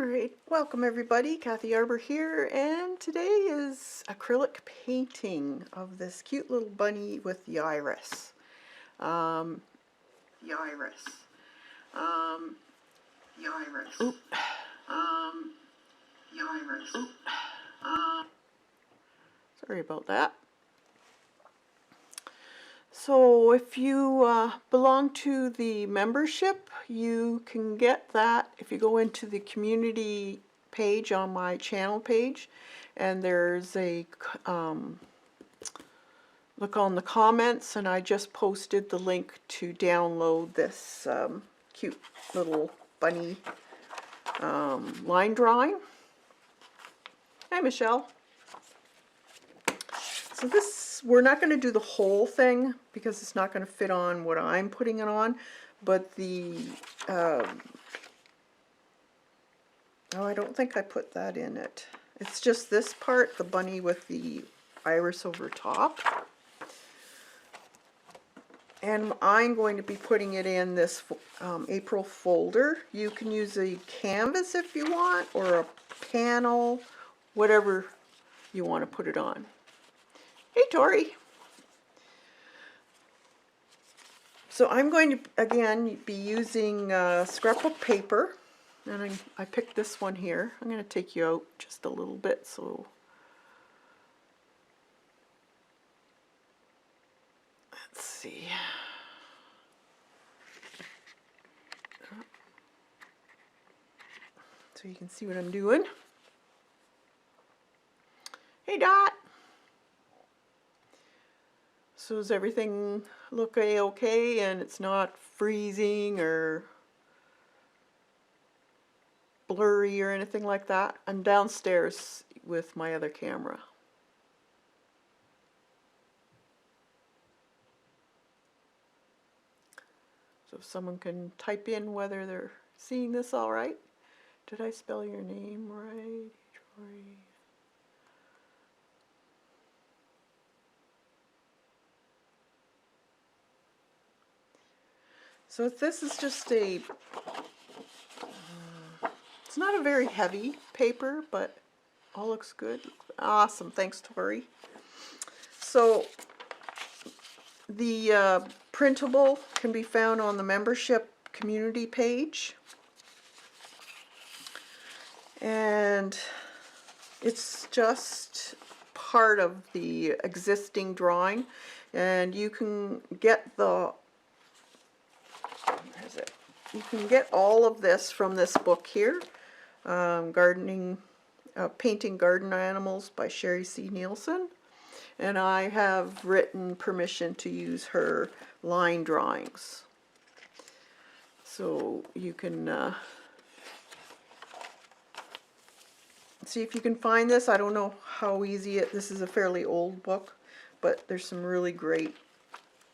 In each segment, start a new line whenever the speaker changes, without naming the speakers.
Alright, welcome everybody, Kathy Arbor here, and today is acrylic painting of this cute little bunny with the iris. Um,
The iris. The iris.
Oop.
The iris.
Oop. Sorry about that. So if you belong to the membership, you can get that if you go into the community page on my channel page, and there's a look on the comments, and I just posted the link to download this cute little bunny line drawing. Hi, Michelle. So this, we're not going to do the whole thing because it's not going to fit on what I'm putting it on, but the, oh, I don't think I put that in it. It's just this part, the bunny with the iris over top. And I'm going to be putting it in this April folder. You can use a canvas if you want, or a panel, whatever you want to put it on. Hey, Tori. So I'm going to, again, be using scrapbook paper, and I picked this one here. I'm going to take you out just a little bit so let's see. So you can see what I'm doing. Hey, Dot. So does everything look okay and it's not freezing or blurry or anything like that? I'm downstairs with my other camera. So if someone can type in whether they're seeing this all right. Did I spell your name right, Troy? So this is just a, it's not a very heavy paper, but all looks good. Awesome, thanks Tori. So the printable can be found on the membership community page. And it's just part of the existing drawing. And you can get the, where is it? You can get all of this from this book here, Painting Garden Animals by Sherry C. Nielsen. And I have written permission to use her line drawings. So you can see if you can find this. I don't know how easy this is a fairly old book, but there's some really great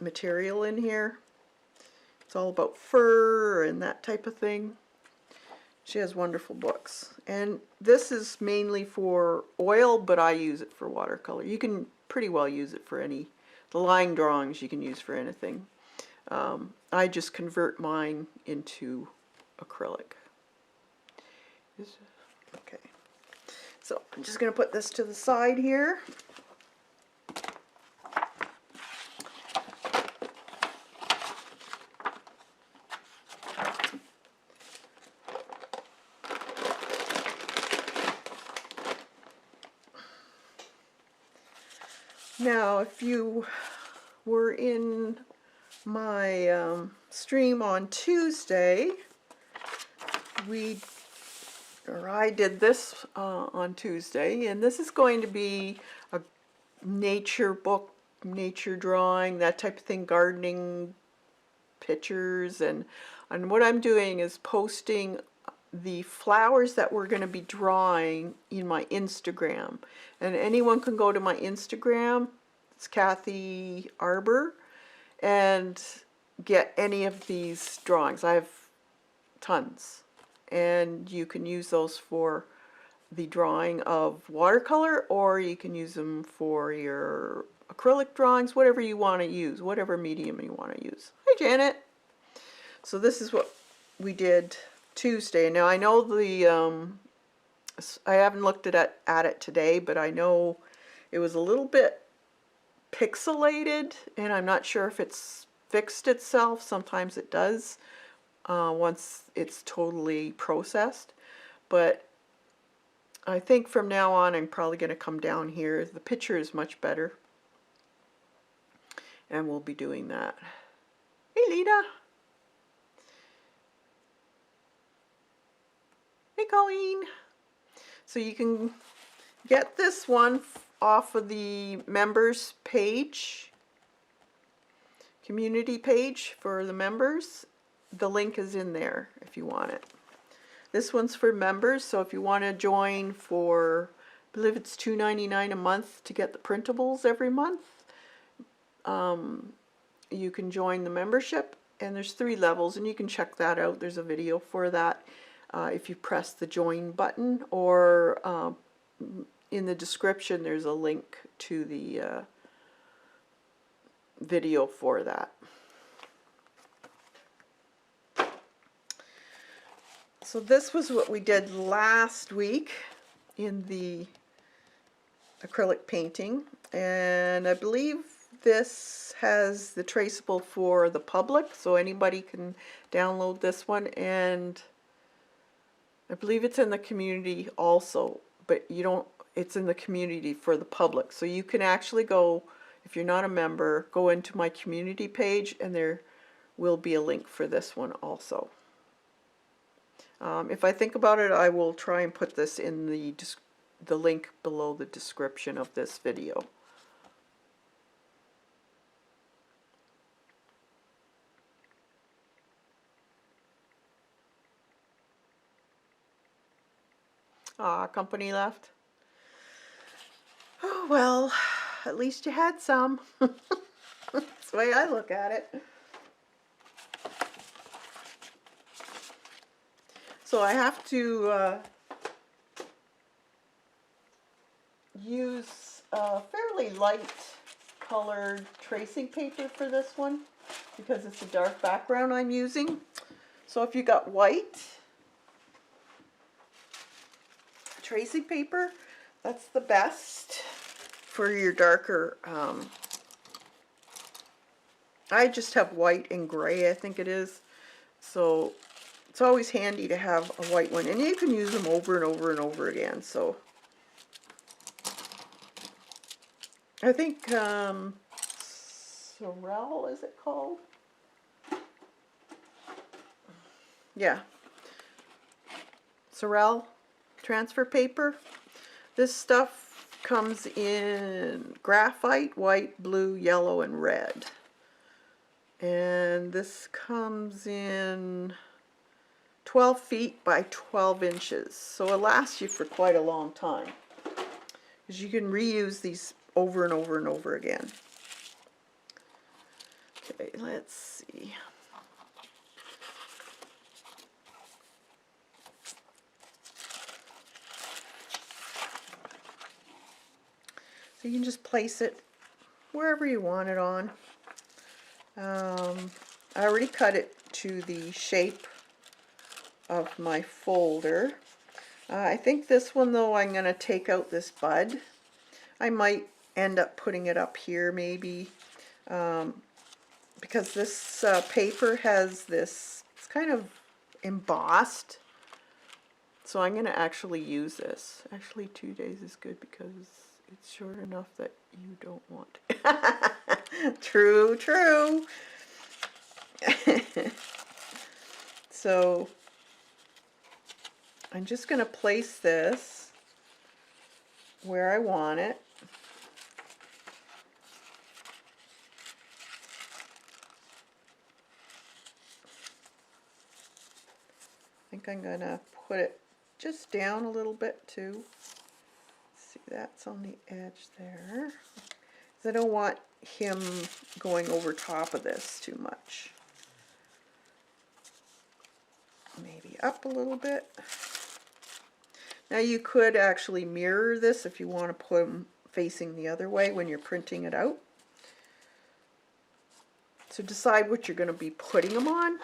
material in here. It's all about fur and that type of thing. She has wonderful books. And this is mainly for oil, but I use it for watercolor. You can pretty well use it for any, the line drawings you can use for anything. I just convert mine into acrylic. Okay. So I'm just going to put this to the side here. Now, if you were in my stream on Tuesday, I did this on Tuesday, and this is going to be a nature book, nature drawing, that type of thing, gardening pictures, and what I'm doing is posting the flowers that we're going to be drawing in my Instagram. And anyone can go to my Instagram, it's Kathy Arbor, and get any of these drawings. I have tons. And you can use those for the drawing of watercolor, or you can use them for your acrylic drawings, whatever you want to use, whatever medium you want to use. Hi, Janet. So this is what we did Tuesday. Now I know I haven't looked at it today, but I know it was a little bit pixelated, and I'm not sure if it's fixed itself. Sometimes it does once it's totally processed. But I think from now on I'm probably going to come down here. The picture is much better. And we'll be doing that. Hey, Lena. Hey, Colleen. So you can get this one off of the members page, community page for the members. The link is in there if you want it. This one's for members, so if you want to join for, I believe it's $2.99 a month to get the printables every month, you can join the membership, and there's 3 levels, and you can check that out. There's a video for that if you press the join button, or in the description there's a link to the video for that. So this was what we did last week in the acrylic painting, and I believe this has the traceable for the public, so anybody can download this one, and I believe it's in the community also, but it's in the community for the public, so you can actually go, if you're not a member, go into my community page, and there will be a link for this one also. If I think about it, I will try and put this in the link below the description of this video. Company left. Oh, well, at least you had some. That's the way I look at it. So I have to use a fairly light colored tracing paper for this one because it's a dark background I'm using. So if you got white tracing paper, that's the best for your darker. I just have white and gray, I think it is. So it's always handy to have a white one, and you can use them over and over and over again. So I think Sorrel, is it called? Yeah, Sorrel transfer paper. This stuff comes in graphite, white, blue, yellow, and red. And this comes in 12 feet by 12 inches. So it'll last you for quite a long time, because you can reuse these over and over and over again. Okay, let's see. So you can just place it wherever you want it on. I already cut it to the shape of my folder. I think this one, though, I'm going to take out this bud. I might end up putting it up here maybe, because this paper has this, it's kind of embossed. So I'm going to actually use this. Actually, 2 days is good because it's short enough that you don't want it. True, true. So I'm just going to place this where I want it. I think I'm going to put it just down a little bit too. See, that's on the edge there. 'Cause I don't want him going over top of this too much. Maybe up a little bit. Now you could actually mirror this if you want to put them facing the other way when you're printing it out. So decide what you're going to be putting them on.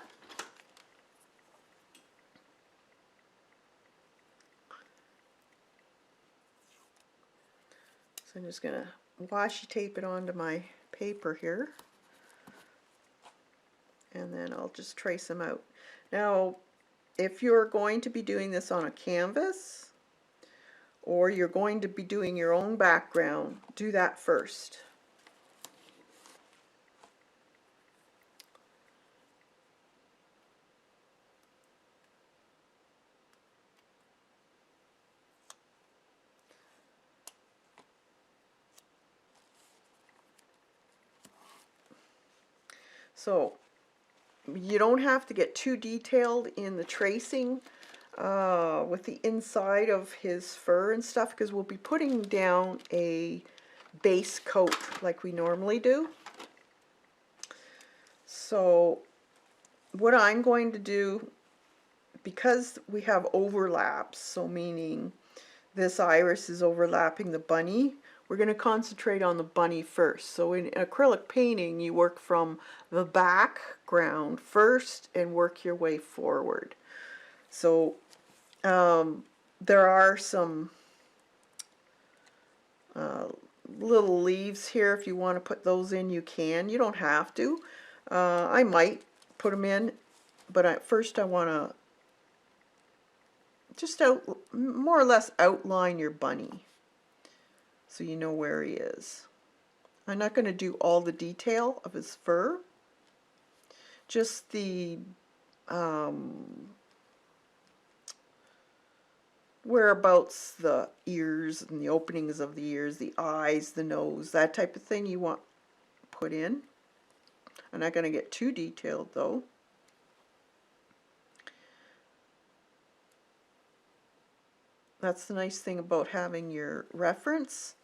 So I'm just going to washi tape it onto my paper here. And then I'll just trace them out. Now, if you're going to be doing this on a canvas, or you're going to be doing your own background, do that first. So you don't have to get too detailed in the tracing with the inside of his fur and stuff, because we'll be putting down a base coat like we normally do. So what I'm going to do, because we have overlaps, so meaning this iris is overlapping the bunny, we're going to concentrate on the bunny first. So in acrylic painting, you work from the background first and work your way forward. So there are some little leaves here. If you want to put those in, you can. You don't have to. I might put them in, but first I want to just more or less outline your bunny so you know where he is. I'm not going to do all the detail of his fur, just the whereabouts the ears and the openings of the ears, the eyes, the nose, that type of thing you want put in. I'm not going to get too detailed though. That's the nice thing about having your reference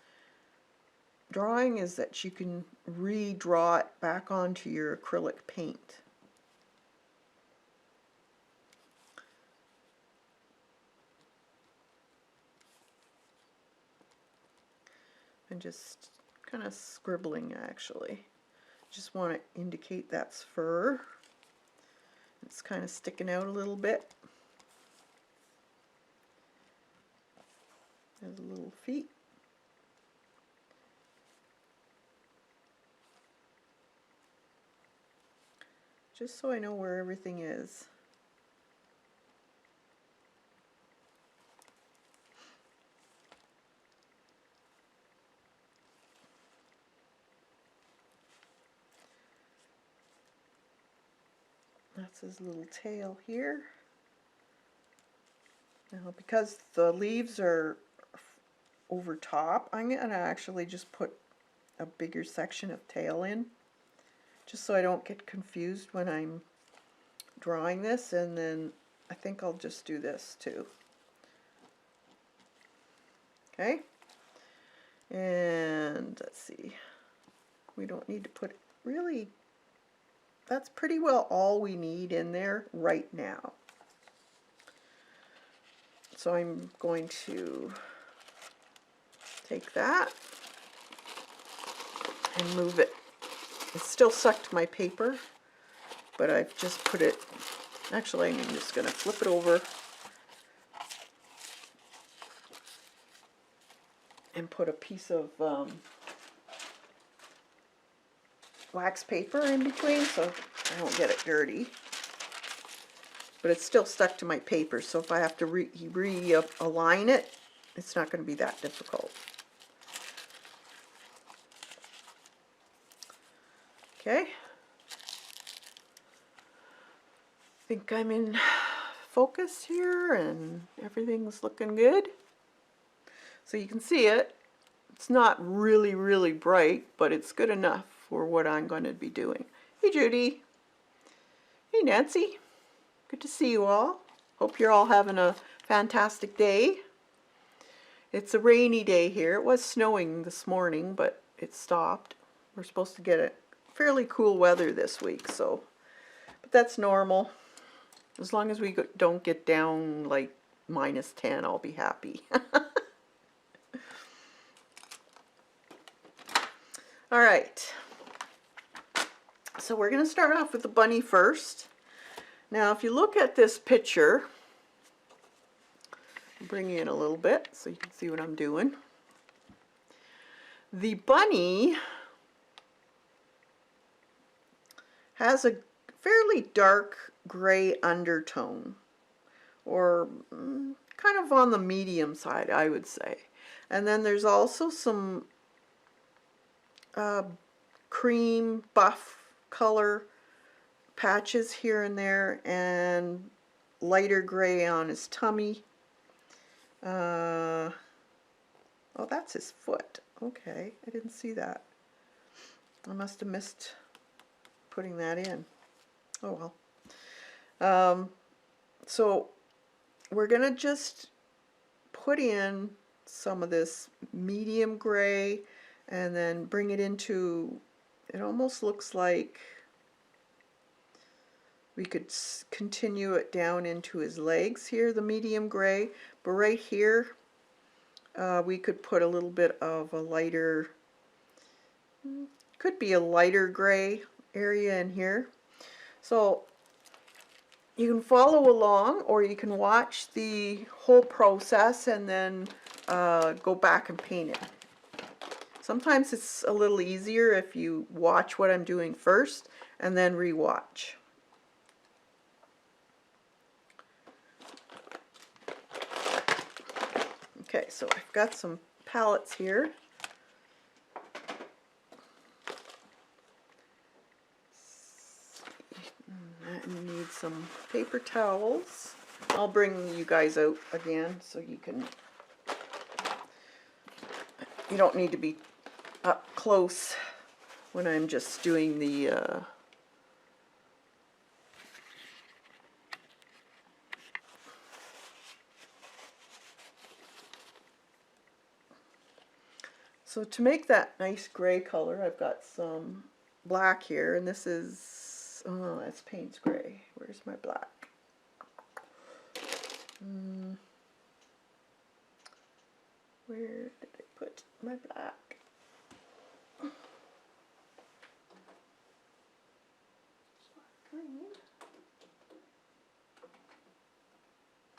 drawing, is that you can redraw it back onto your acrylic paint. And just kind of scribbling actually. Just want to indicate that's fur. It's kind of sticking out a little bit. There's the little feet. Just so I know where everything is. That's his little tail here. Now, because the leaves are over top, I'm going to actually just put a bigger section of tail in, just so I don't get confused when I'm drawing this. And then I think I'll just do this too. Okay, and let's see, we don't need to put really, that's pretty well all we need in there right now. So I'm going to take that and move it. It's still stuck to my paper, but I've just put it, actually I'm just going to flip it over and put a piece of wax paper in between so I don't get it dirty. But it's still stuck to my paper, so if I have to realign it, it's not going to be that difficult. Okay. I think I'm in focus here and everything's looking good. So you can see it. It's not really, really bright, but it's good enough for what I'm going to be doing. Hey Judy. Hey Nancy. Good to see you all. Hope you're all having a fantastic day. It's a rainy day here. It was snowing this morning, but it stopped. We're supposed to get a fairly cool weather this week, so, but that's normal. As long as we don't get down like -10, I'll be happy. All right. So we're going to start off with the bunny first. Now, if you look at this picture, I'll bring you in a little bit so you can see what I'm doing. The bunny has a fairly dark gray undertone, or kind of on the medium side, I would say. And then there's also some cream buff color patches here and there, and lighter gray on his tummy. Oh, that's his foot. Okay, I didn't see that. I must have missed putting that in. Oh well. So we're gonna just put in some of this medium gray and then bring it into, it almost looks like we could continue it down into his legs here, the medium gray, but right here we could put a little bit of a lighter, could be a lighter gray area in here. So you can follow along, or you can watch the whole process and then go back and paint it. Sometimes it's a little easier if you watch what I'm doing first and then re-watch. Okay, so I've got some palettes here. I need some paper towels. I'll bring you guys out again so you can, you don't need to be up close when I'm just doing the so to make that nice gray color, I've got some black here, and this is, oh, that's Payne's gray. Where's my black? Where did I put my black?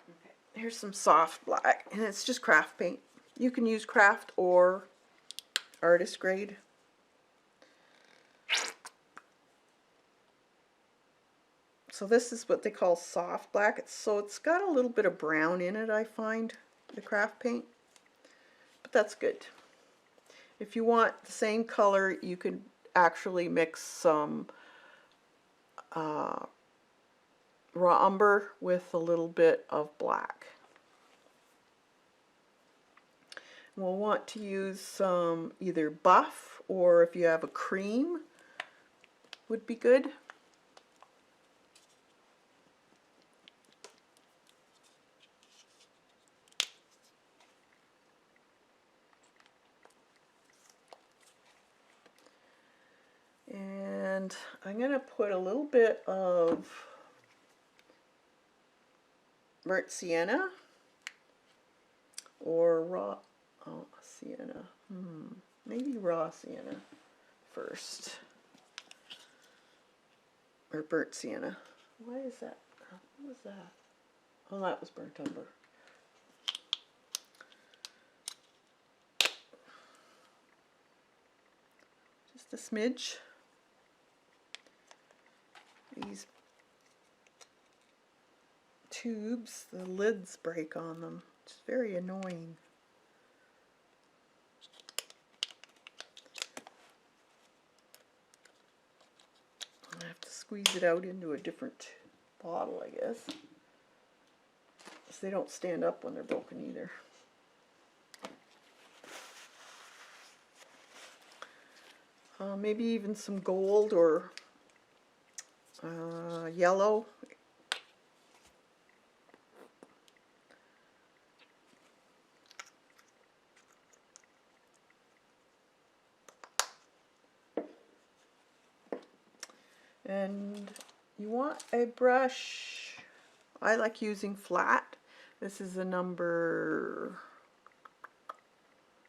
Okay, here's some soft black, and it's just craft paint. You can use craft or artist grade. So this is what they call soft black. So it's got a little bit of brown in it, I find, the craft paint. But that's good. If you want the same color, you can actually mix some raw umber with a little bit of black. We'll want to use some either buff, or if you have a cream, would be good. And I'm going to put a little bit of burnt sienna or raw sienna. Maybe raw sienna first. Or burnt sienna. Why is that? What was that? Oh, that was burnt umber. Just a smidge. These tubes, the lids break on them. It's very annoying. I have to squeeze it out into a different bottle, I guess. So they don't stand up when they're broken either. Maybe even some gold or yellow. And you want a brush, I like using flat. This is a number,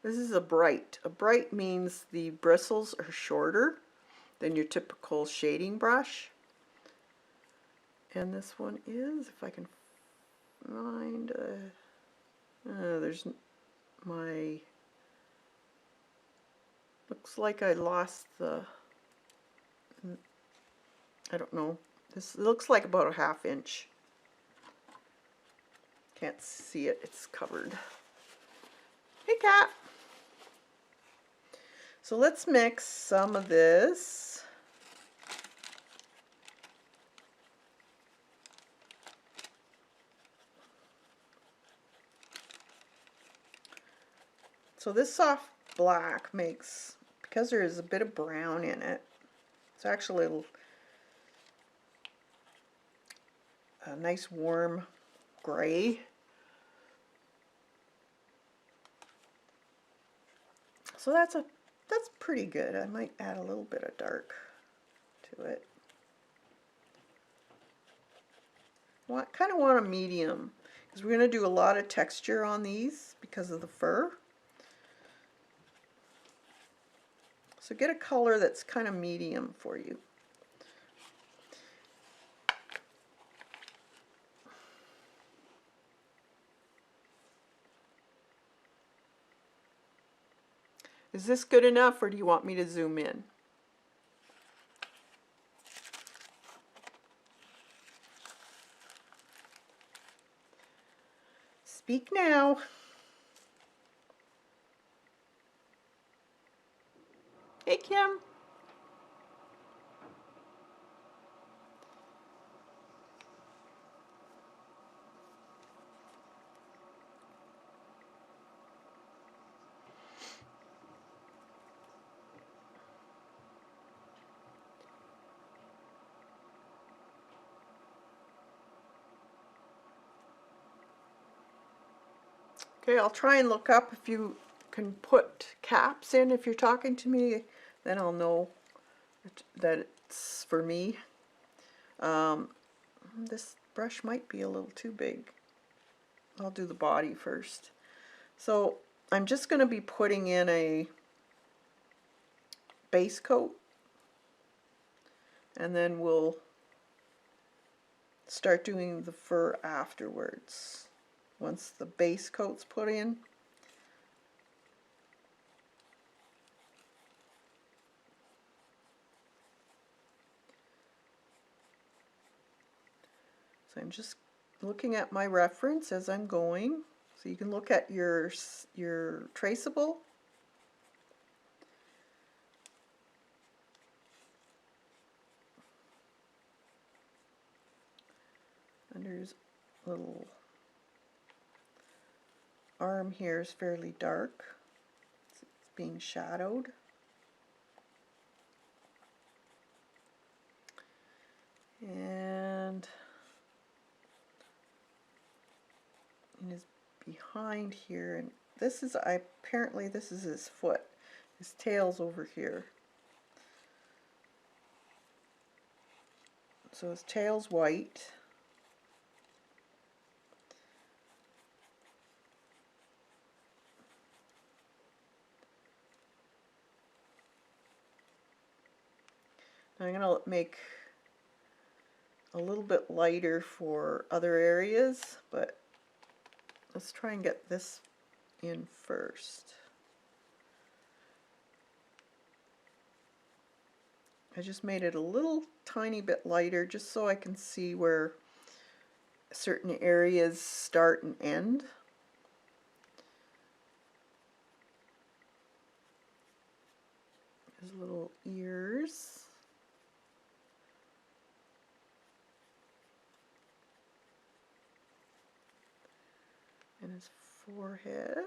this is a bright. A bright means the bristles are shorter than your typical shading brush. And this one is, if I can find, there's my Looks like I lost the, I don't know, this looks like about a 1/2 inch. Can't see it, it's covered. Hey cat! So let's mix some of this. So this soft black makes, because there is a bit of brown in it, it's actually a nice warm gray. So that's pretty good. I might add a little bit of dark to it. Kind of want a medium, because we're going to do a lot of texture on these because of the fur. So get a color that's kind of medium for you. Is this good enough, or do you want me to zoom in? Speak now. Hey, Kim. Okay, I'll try and look up if you can put caps in if you're talking to me, then I'll know that it's for me. This brush might be a little too big. I'll do the body first. So I'm just going to be putting in a base coat, and then we'll start doing the fur afterwards. Once the base coat's put in. So I'm just looking at my reference as I'm going. So you can look at your traceable. And there's a little arm here is fairly dark. It's being shadowed. And his behind here, and this is, apparently this is his foot. His tail's over here. So his tail's white. I'm going to make a little bit lighter for other areas, but let's try and get this in first. I just made it a little tiny bit lighter just so I can see where certain areas start and end. His little ears. And his forehead.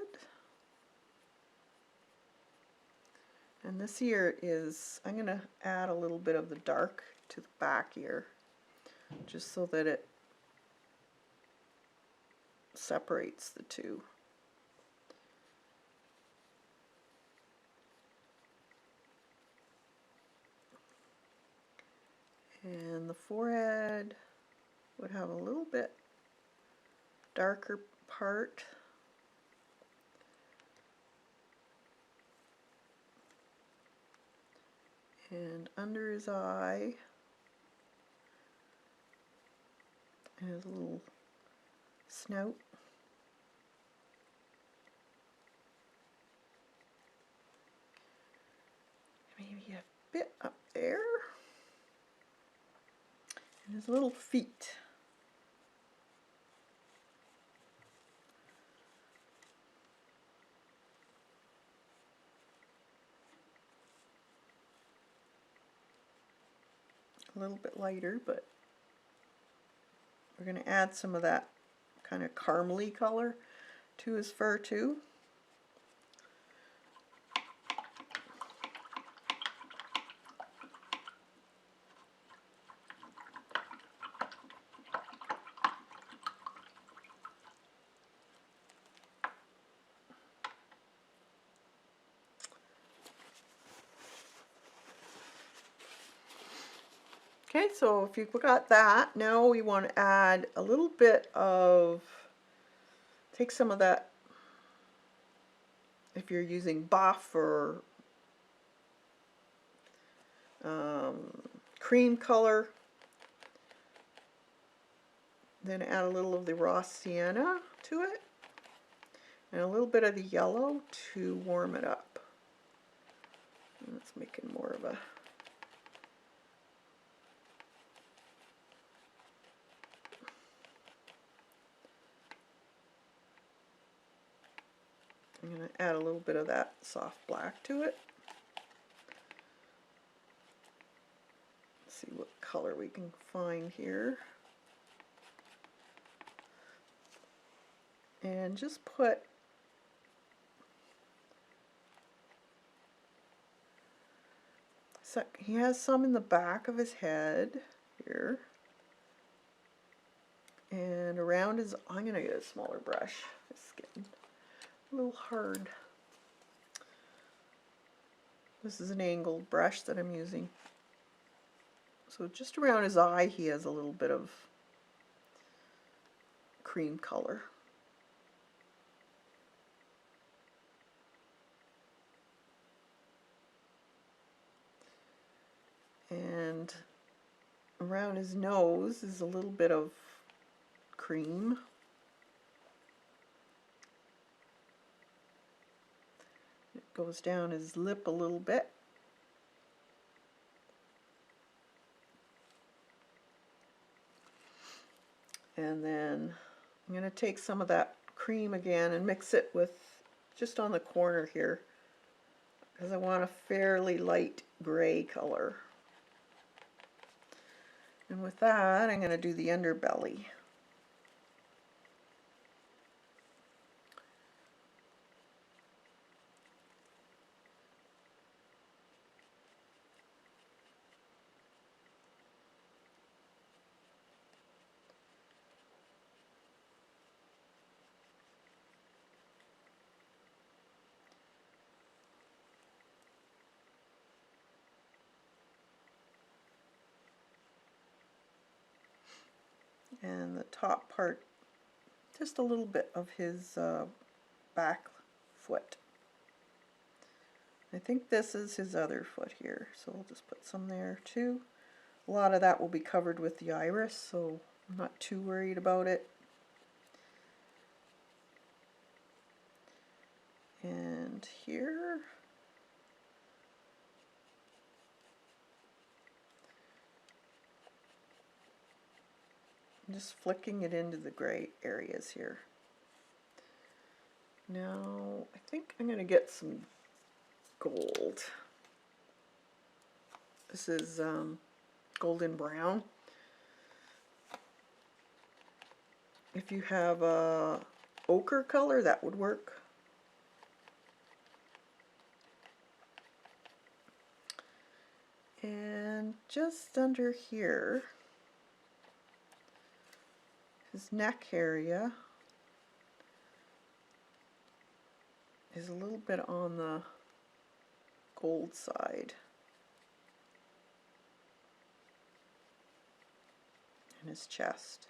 And this ear is, I'm going to add a little bit of the dark to the back ear, just so that it separates the two. And the forehead would have a little bit darker part. And under his eye, and his little snout. maybe a bit up there. And his little feet. A little bit lighter, but we're going to add some of that kind of caramely color to his fur too. Okay, so if you've got that, now we want to add a little bit of, take some of that, if you're using buff or cream color, then add a little of the raw sienna to it, and a little bit of the yellow to warm it up. And let's make it more of a I'm going to add a little bit of that soft black to it. See what color we can find here. And just put he has some in the back of his head here. And around his, I'm going to get a smaller brush. It's getting a little hard. This is an angled brush that I'm using. So just around his eye he has a little bit of cream color. And around his nose is a little bit of cream. It goes down his lip a little bit. And then I'm going to take some of that cream again and mix it with just on the corner here, because I want a fairly light gray color. And with that, I'm going to do the underbelly. And the top part, just a little bit of his back foot. I think this is his other foot here, so I'll just put some there too. A lot of that will be covered with the iris, so I'm not too worried about it. And here, I'm just flicking it into the gray areas here. Now, I think I'm going to get some gold. This is golden brown. If you have a ochre color, that would work. And just under here, his neck area is a little bit on the gold side. And his chest.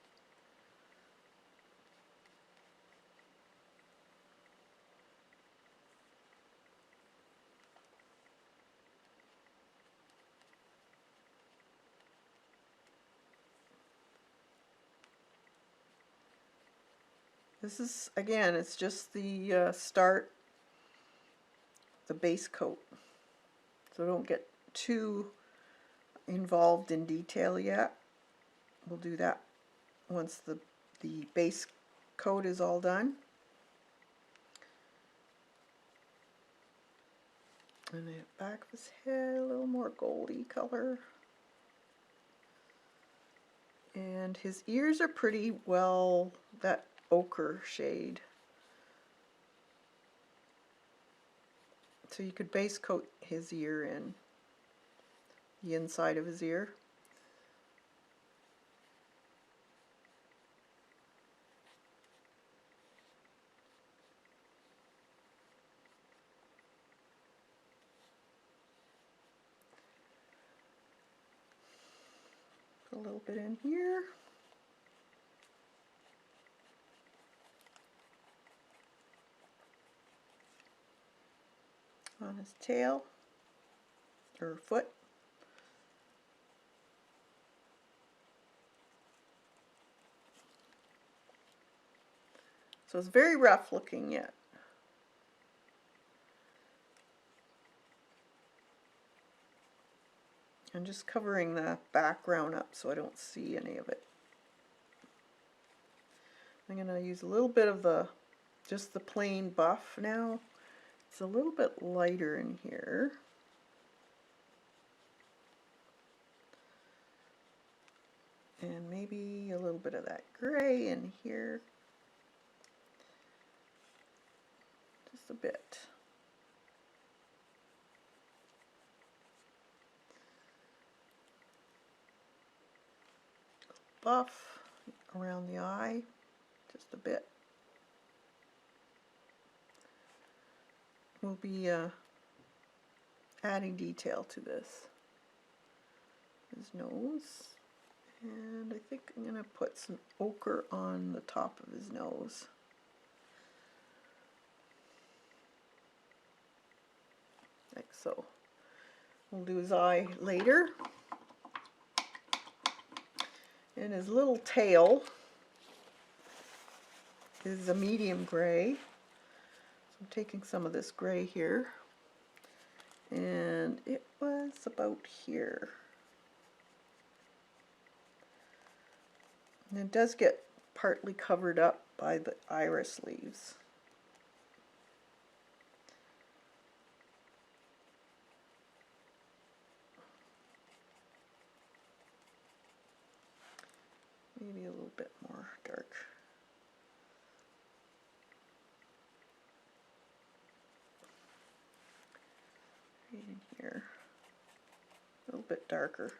This is, again, it's just the start, the base coat. So don't get too involved in detail yet. We'll do that once the base coat is all done. And the back of his head, a little more goldy color. And his ears are pretty well that ochre shade. So you could base coat his ear in, the inside of his ear. Put a little bit in here. On his tail or foot. So it's very rough looking yet. I'm just covering the background up so I don't see any of it. I'm going to use a little bit of just the plain buff now. It's a little bit lighter in here. And maybe a little bit of that gray in here. Just a bit. Buff around the eye, just a bit. We'll be adding detail to this. His nose. And I think I'm going to put some ochre on the top of his nose. Like so. We'll do his eye later. And his little tail is a medium gray. So I'm taking some of this gray here. And it was about here. And it does get partly covered up by the iris leaves. Maybe a little bit more dark. Right in here. A little bit darker.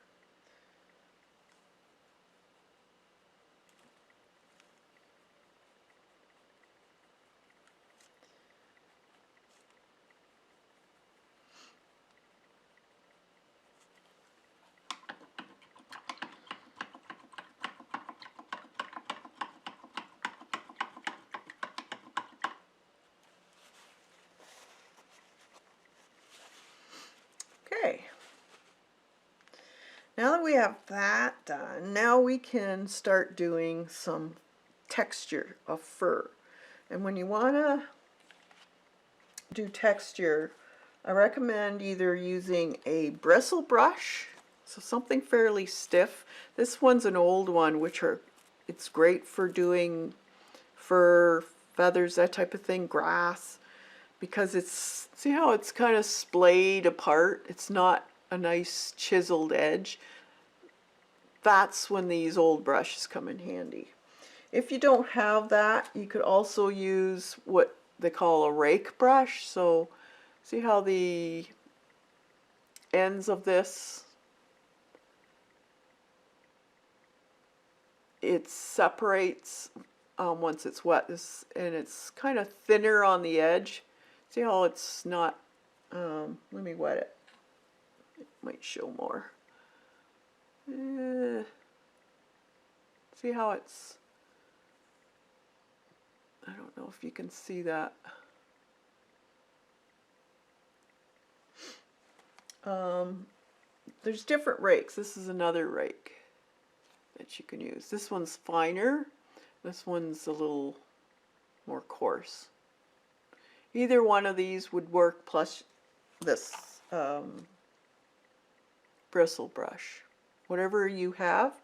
Okay, now that we have that done, now we can start doing some texture of fur. And when you want to do texture, I recommend either using a bristle brush, so something fairly stiff. This one's an old one, it's great for doing fur, feathers, that type of thing, grass. Because it's, see how it's kind of splayed apart? It's not a nice chiseled edge. That's when these old brushes come in handy. If you don't have that, you could also use what they call a rake brush. So see how the ends of this, it separates once it's wet, and it's kind of thinner on the edge. See how it's not, let me wet it. It might show more. See how it's, I don't know if you can see that. There's different rakes. This is another rake that you can use. This one's finer. This one's a little more coarse. Either one of these would work, plus this bristle brush, whatever you have.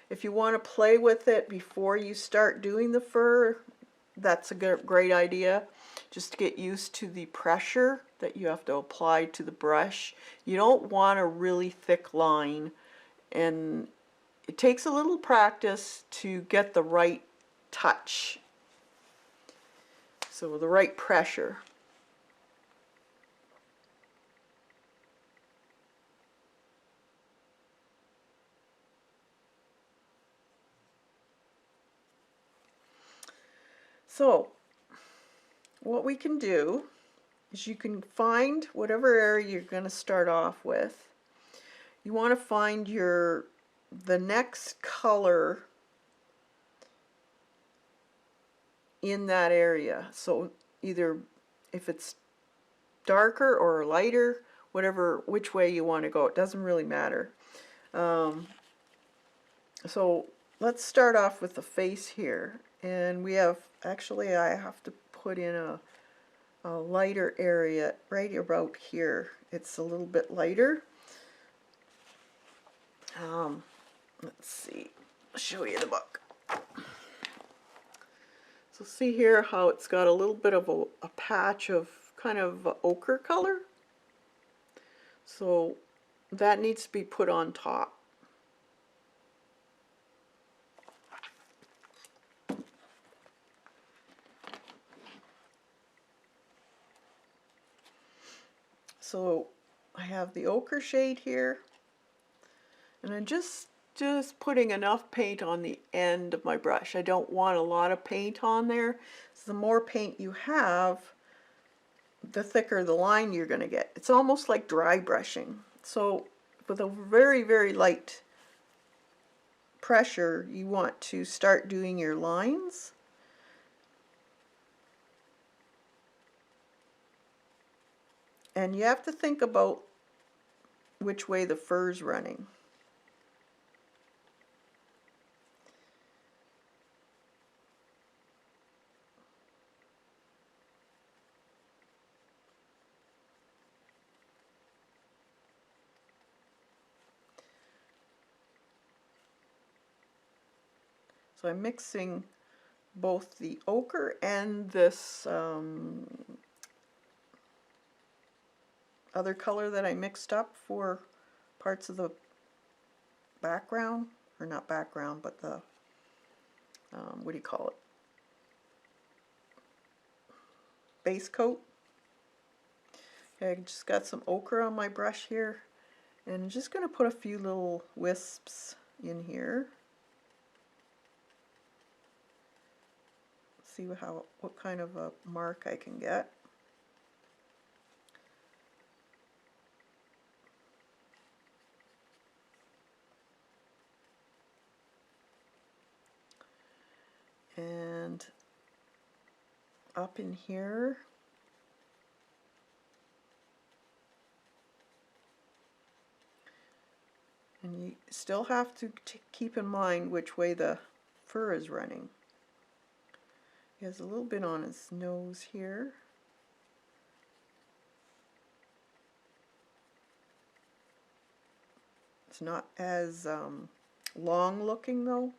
If you want to play with it before you start doing the fur, that's a great idea, just to get used to the pressure that you have to apply to the brush. You don't want a really thick line, and it takes a little practice to get the right touch, so the right pressure. So what we can do is you can find whatever area you're going to start off with. You want to find the next color in that area. So either if it's darker or lighter, which way you want to go, it doesn't really matter. So let's start off with the face here, and we have, actually I have to put in a lighter area right about here. It's a little bit lighter. Let's see, I'll show you the book. So see here how it's got a little bit of a patch of kind of ochre color. So that needs to be put on top. So I have the ochre shade here, and I'm just putting enough paint on the end of my brush. I don't want a lot of paint on there. So the more paint you have, the thicker the line you're going to get. It's almost like dry brushing. So with a very, very light pressure, you want to start doing your lines. And you have to think about which way the fur's running. So I'm mixing both the ochre and this other color that I mixed up for parts of the background, or not background, but the, what do you call it? Base coat. Okay, I just got some ochre on my brush here, and I'm just going to put a few little wisps in here. See what kind of a mark I can get. And up in here, and you still have to keep in mind which way the fur is running. He has a little bit on his nose here. It's not as long looking though.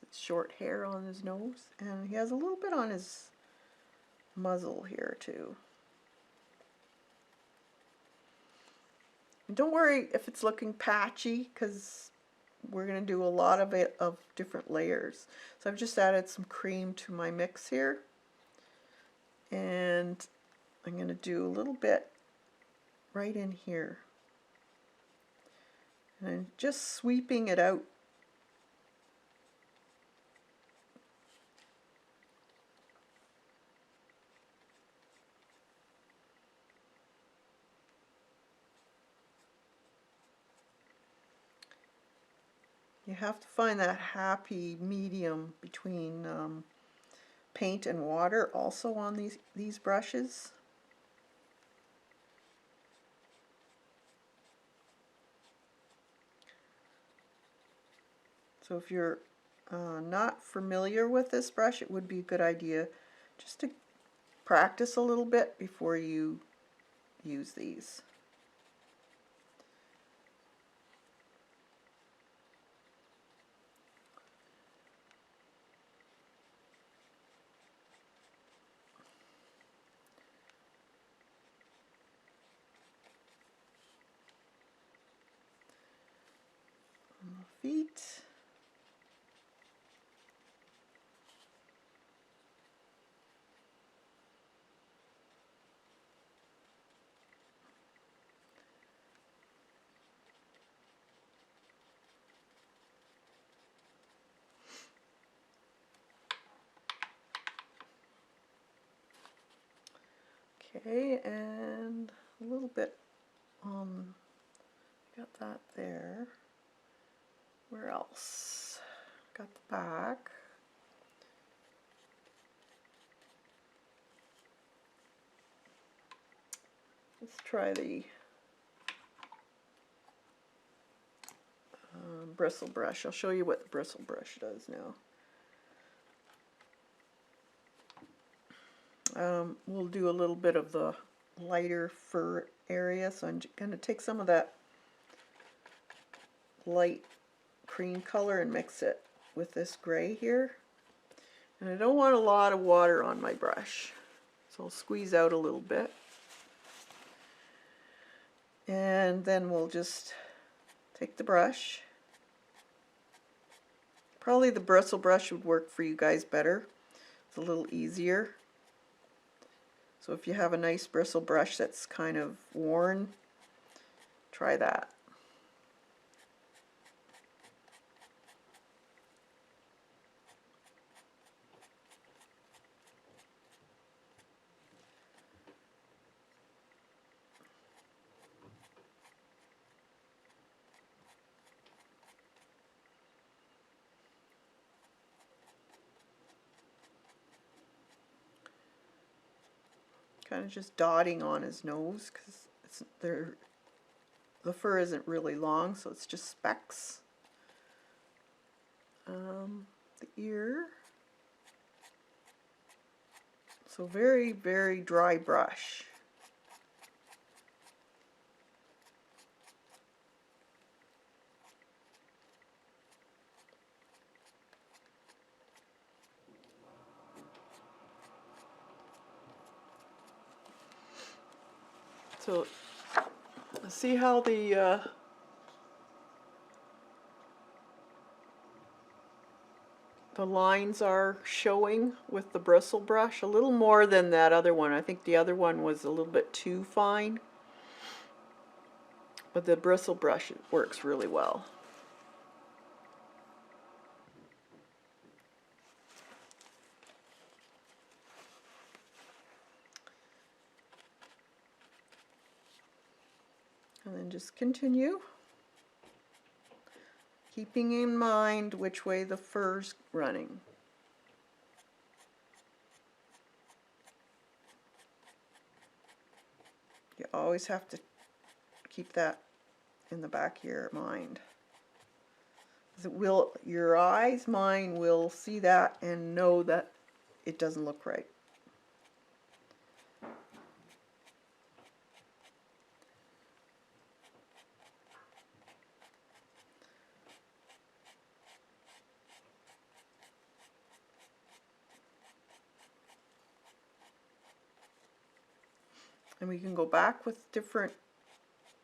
It's short hair on his nose, and he has a little bit on his muzzle here too. And don't worry if it's looking patchy, because we're going to do a lot of it of different layers. So I've just added some cream to my mix here, and I'm going to do a little bit right in here, and I'm just sweeping it out. You have to find that happy medium between paint and water also on these brushes. So if you're not familiar with this brush, it would be a good idea just to practice a little bit before you use these. feet. Okay, and a little bit, got that there. Where else? Got the back. Let's try the bristle brush. I'll show you what the bristle brush does now. We'll do a little bit of the lighter fur area, so I'm going to take some of that light cream color and mix it with this gray here. And I don't want a lot of water on my brush, so I'll squeeze out a little bit. And then we'll just take the brush. Probably the bristle brush would work for you guys better. It's a little easier. So if you have a nice bristle brush that's kind of worn, try that. Kind of just dotting on his nose because the fur isn't really long, so it's just specks. The ear. So very, very dry brush. So see how the lines are showing with the bristle brush? A little more than that other one. I think the other one was a little bit too fine. But the bristle brush works really well. And then just continue, keeping in mind which way the fur's running. You always have to keep that in the back of your mind. Your eyes, mine will see that and know that it doesn't look right. And we can go back with different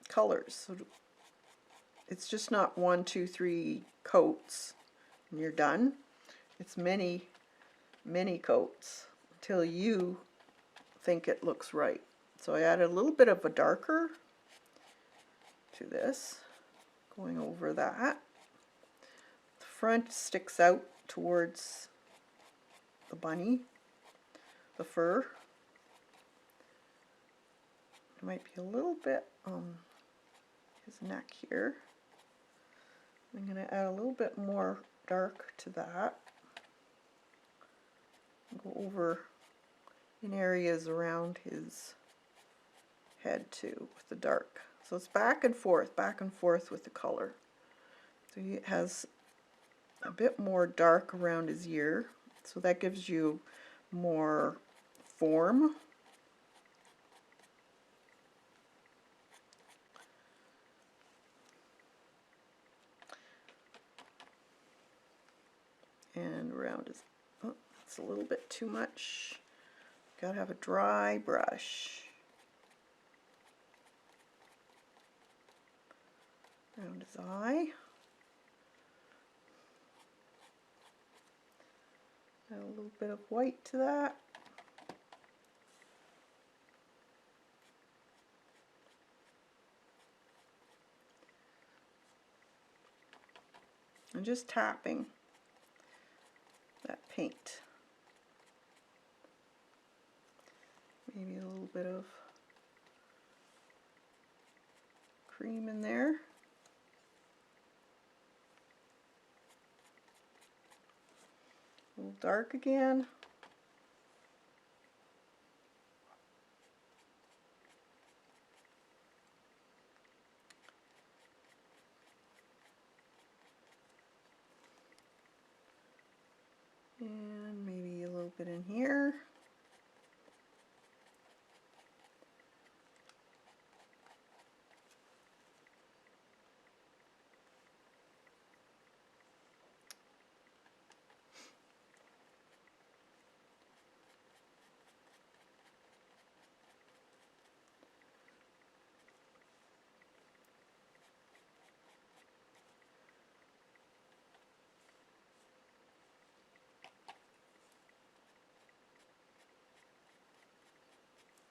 colors. So it's just not 1, 2, 3 coats and you're done. It's many, many coats until you think it looks right. So I added a little bit of a darker to this, going over that. The front sticks out towards the bunny, the fur. It might be a little bit on his neck here. I'm going to add a little bit more dark to that. Go over in areas around his head too with the dark. So it's back and forth with the color. So he has a bit more dark around his ear, so that gives you more form. And around his, oh, it's a little bit too much. Gotta have a dry brush. Around his eye. Add a little bit of white to that. And just tapping that paint. Maybe a little bit of cream in there. A little dark again. And maybe a little bit in here.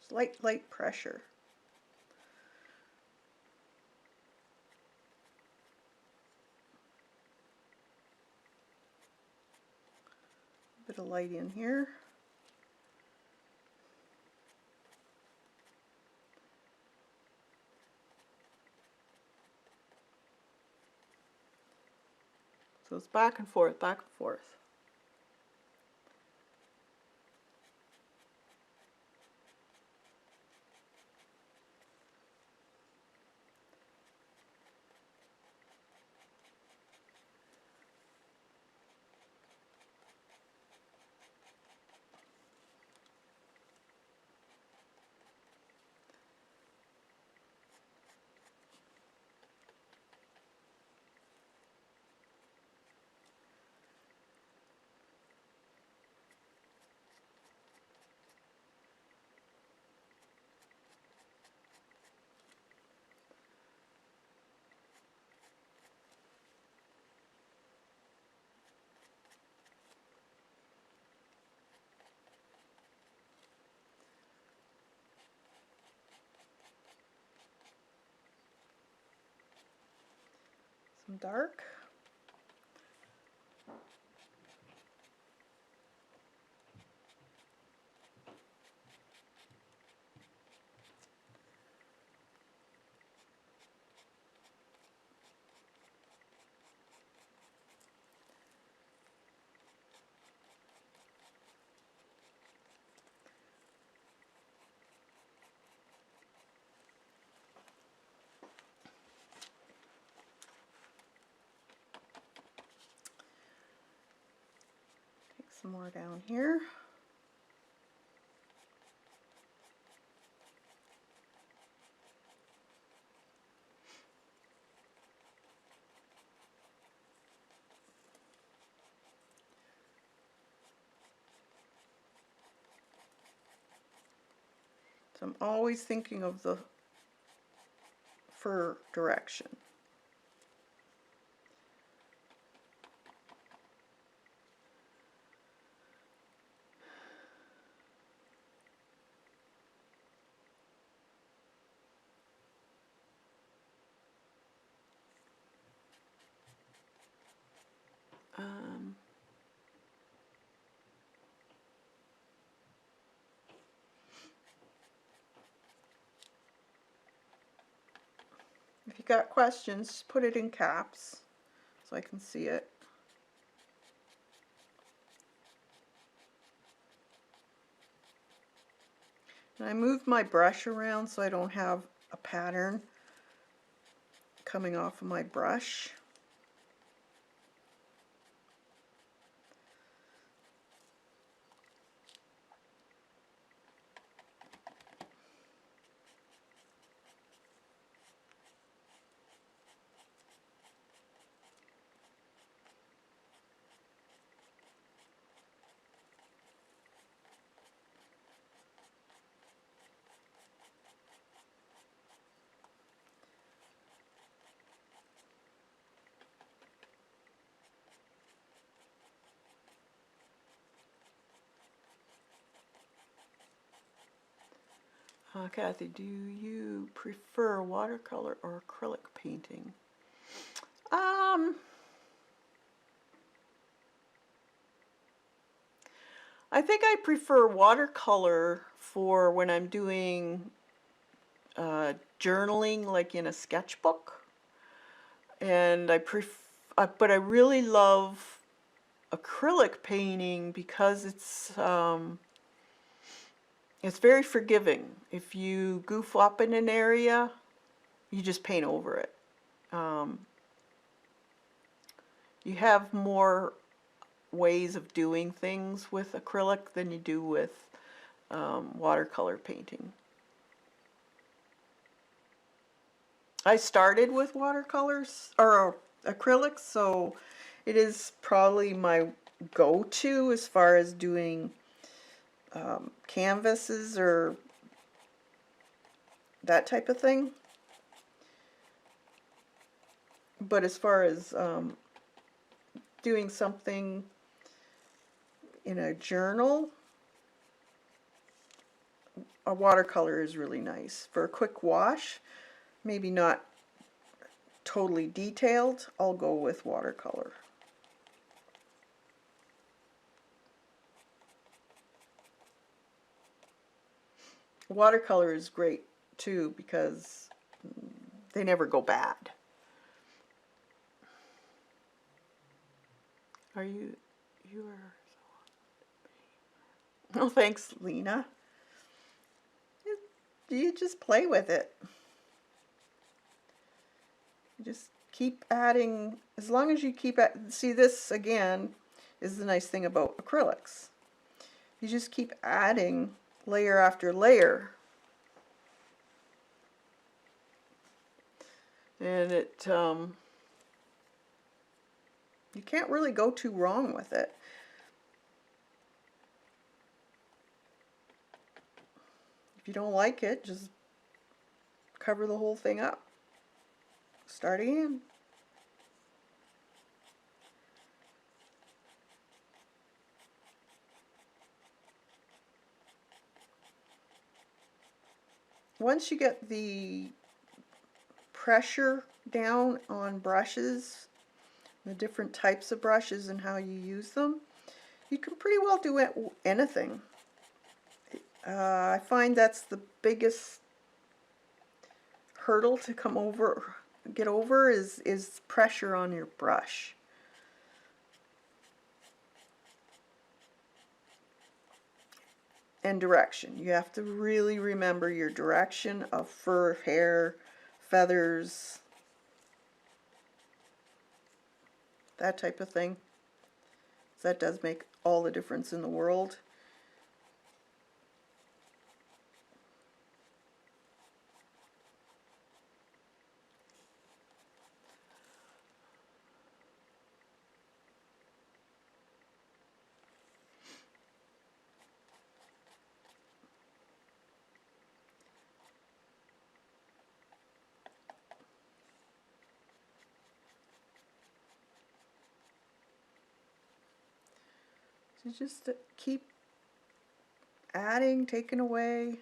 Just light pressure. A bit of light in here. So it's back and forth, back and forth. Some dark. Take some more down here. So I'm always thinking of the fur direction. Um, if you got questions, put it in caps so I can see it. And I moved my brush around so I don't have a pattern coming off of my brush. Kathy, do you prefer watercolor or acrylic painting? I think I prefer watercolor for when I'm doing journaling, like in a sketchbook. And but I really love acrylic painting because it's very forgiving. If you goof up in an area, you just paint over it. You have more ways of doing things with acrylic than you do with watercolor painting. I started with watercolors or acrylics, so it is probably my go-to as far as doing canvases or that type of thing. But as far as doing something in a journal, a watercolor is really nice. For a quick wash, maybe not totally detailed, I'll go with watercolor. Watercolor is great too because they never go bad. You are so. Oh, thanks, Lena. You just play with it. You just keep adding, as long as you keep see, this again is the nice thing about acrylics. You just keep adding layer after layer. And you can't really go too wrong with it. If you don't like it, just cover the whole thing up. Start again. Once you get the pressure down on brushes, the different types of brushes and how you use them, you can pretty well do anything. I find that's the biggest hurdle to get over is pressure on your brush. And direction. You have to really remember your direction of fur, hair, feathers, that type of thing. That does make all the difference in the world. So just keep adding, taking away.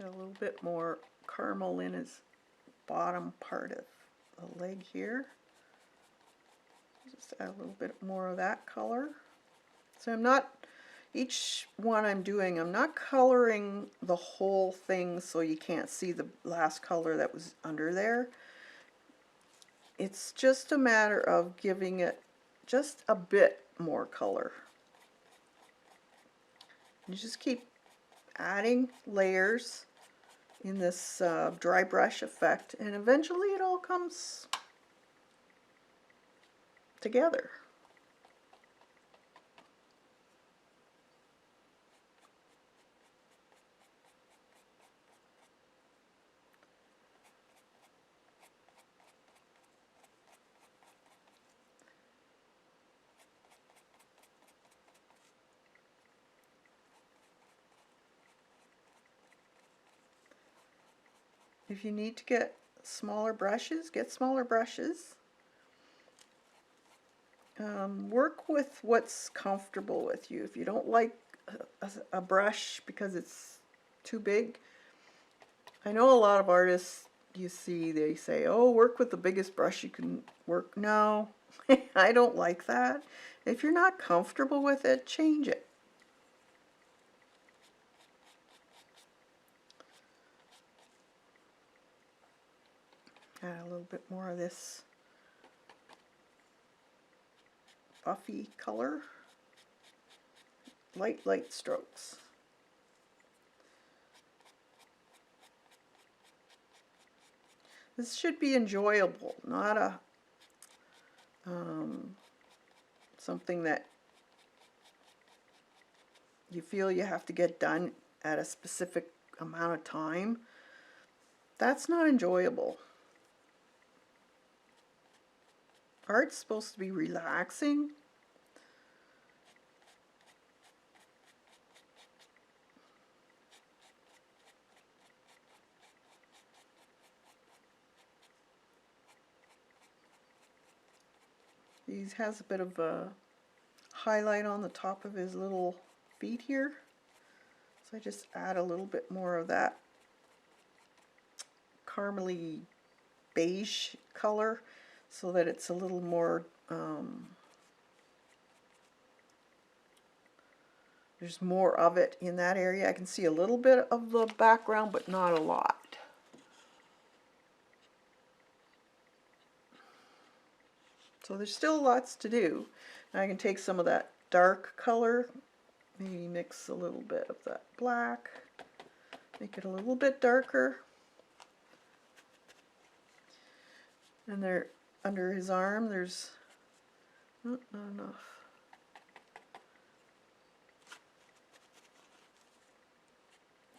Got a little bit more caramel in his bottom part of the leg here. Just add a little bit more of that color. So I'm not, each one I'm doing, I'm not coloring the whole thing so you can't see the last color that was under there. It's just a matter of giving it just a bit more color. You just keep adding layers in this dry brush effect, and eventually it all comes together. If you need to get smaller brushes, get smaller brushes. Work with what's comfortable with you. If you don't like a brush because it's too big, I know a lot of artists you see, they say, oh, work with the biggest brush you can work. No, I don't like that. If you're not comfortable with it, change it. Add a little bit more of this buffy color. Light strokes. This should be enjoyable, not a something that you feel you have to get done at a specific amount of time. That's not enjoyable. Art's supposed to be relaxing. He has a bit of a highlight on the top of his little feet here. So I just add a little bit more of that caramely beige color so that it's a little more, there's more of it in that area. I can see a little bit of the background, but not a lot. So there's still lots to do. Now I can take some of that dark color, maybe mix a little bit of that black, make it a little bit darker. And there, under his arm, there's not enough.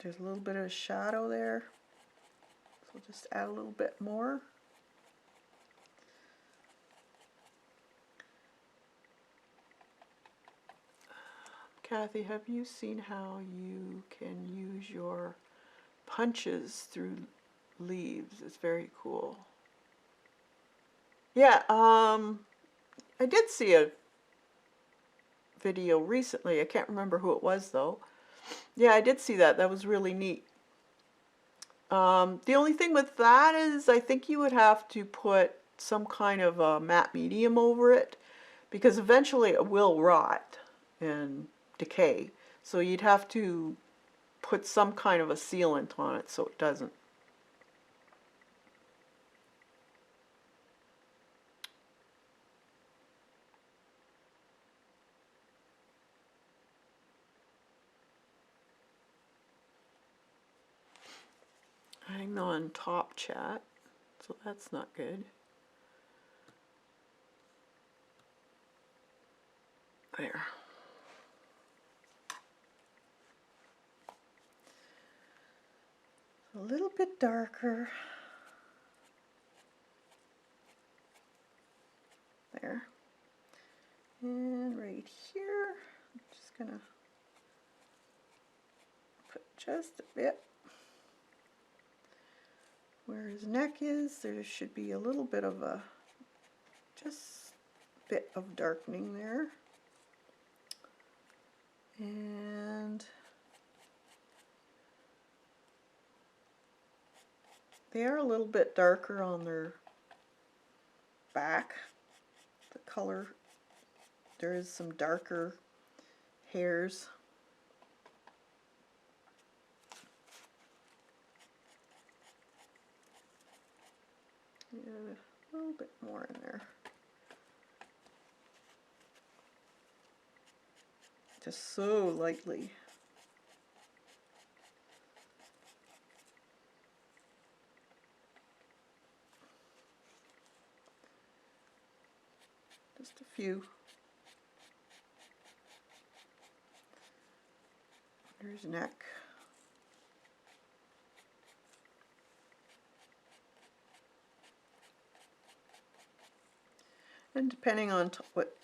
There's a little bit of shadow there, so just add a little bit more. Kathy, have you seen how you can use your punches through leaves? It's very cool. Yeah, I did see a video recently. I can't remember who it was though. Yeah, I did see that. That was really neat. The only thing with that is I think you would have to put some kind of a matte medium over it because eventually it will rot and decay. So you'd have to put some kind of a sealant on it so it doesn't. Hang on top chat, so that's not good. There. A little bit darker. There. And right here, I'm just gonna put just a bit. Where his neck is, there should be a little bit of a, just a bit of darkening there. And They are a little bit darker on their back. The color, there is some darker hairs. Yeah, a little bit more in there. Just so lightly. Just a few. There's neck. And depending on what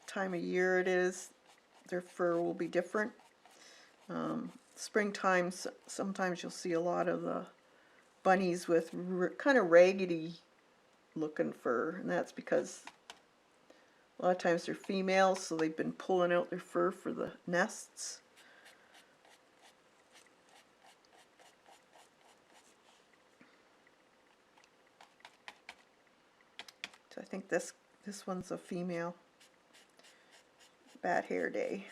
time of year it is, their fur will be different. Springtime, sometimes you'll see a lot of the bunnies with kind of raggedy looking fur, and that's because a lot of times they're females, so they've been pulling out their fur for the nests. So I think this one's a female. Bad hair day.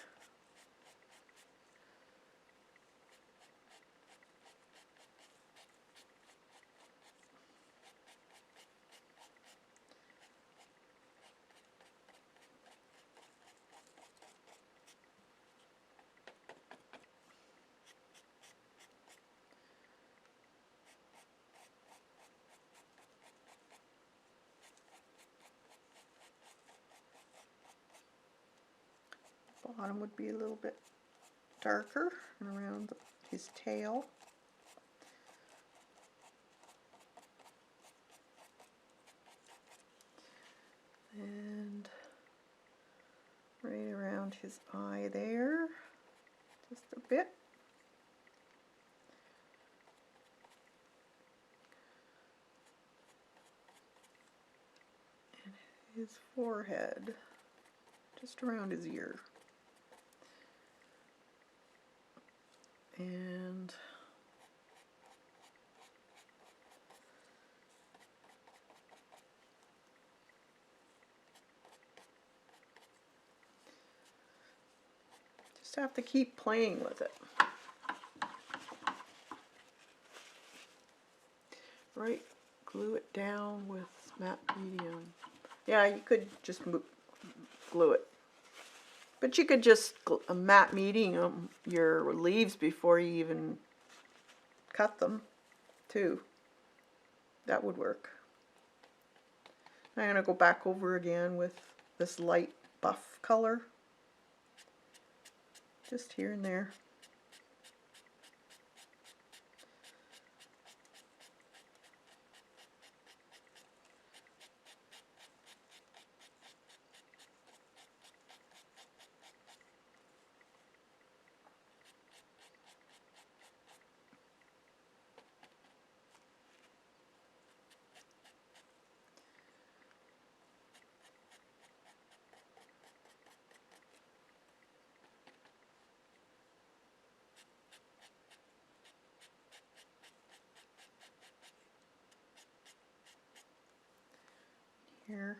Bottom would be a little bit darker around his tail. And right around his eye there, just a bit. And his forehead, just around his ear. And just have to keep playing with it. Right, glue it down with matte medium. Yeah, you could just glue it. But you could just matte medium your leaves before you even cut them, too. That would work. I'm going to go back over again with this light buff color. Just here and there. Here.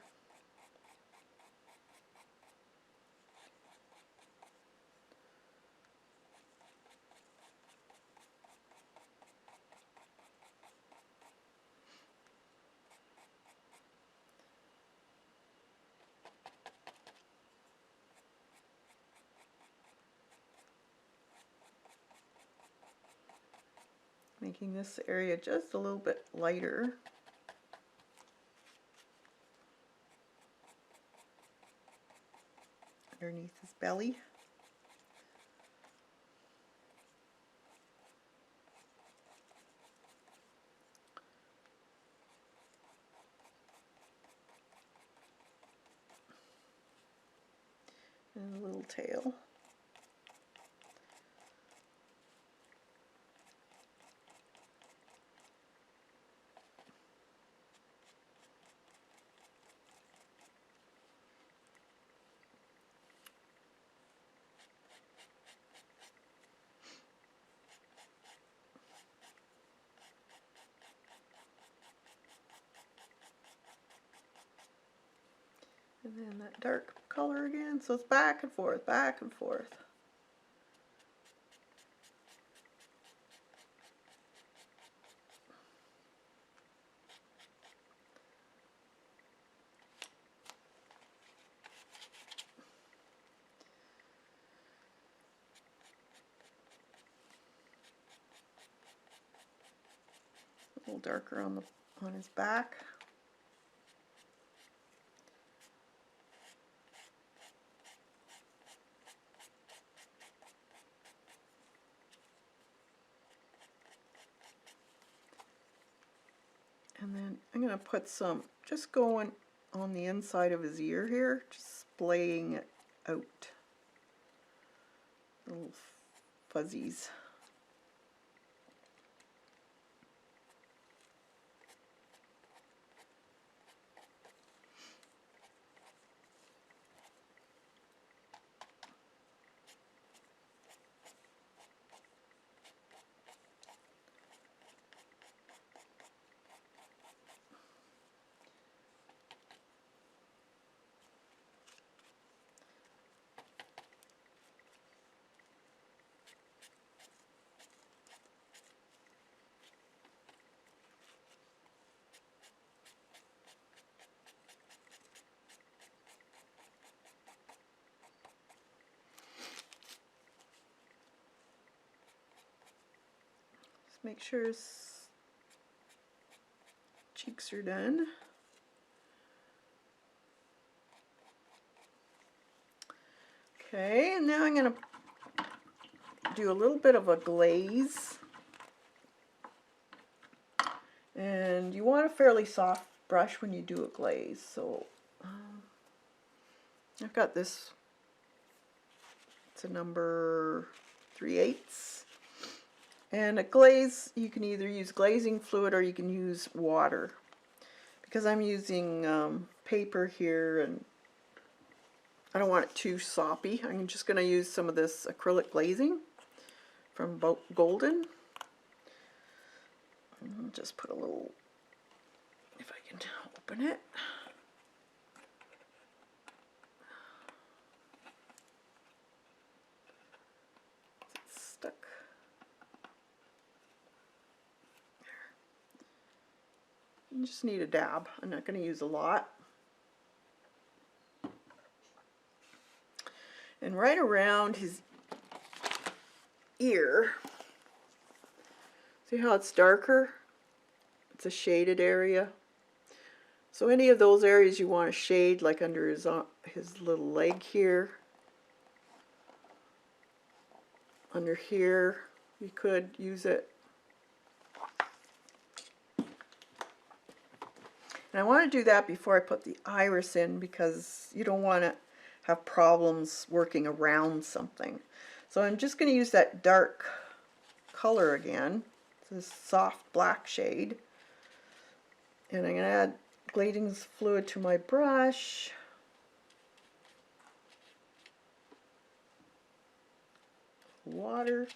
Making this area just a little bit lighter. Underneath his belly. And a little tail. And then that dark color again, so it's back and forth, back and forth. A little darker on his back. And then I'm going to put some, just going on the inside of his ear here, just splaying it out. Little fuzzies. Make sure his cheeks are done. Okay, and now I'm going to do a little bit of a glaze. And you want a fairly soft brush when you do a glaze. So I've got this, it's a number 3/8. And a glaze, you can either use glazing fluid or you can use water. Because I'm using paper here and I don't want it too soppy, I'm just going to use some of this acrylic glazing from Golden. I'll just put a little, if I can open it. It's stuck. You just need a dab. I'm not going to use a lot. And right around his ear, see how it's darker? It's a shaded area. So any of those areas you want to shade, like under his little leg here, under here, you could use it. And I want to do that before I put the iris in because you don't want to have problems working around something. So I'm just going to use that dark color again, this soft black shade. And I'm going to add glazing fluid to my brush. Water.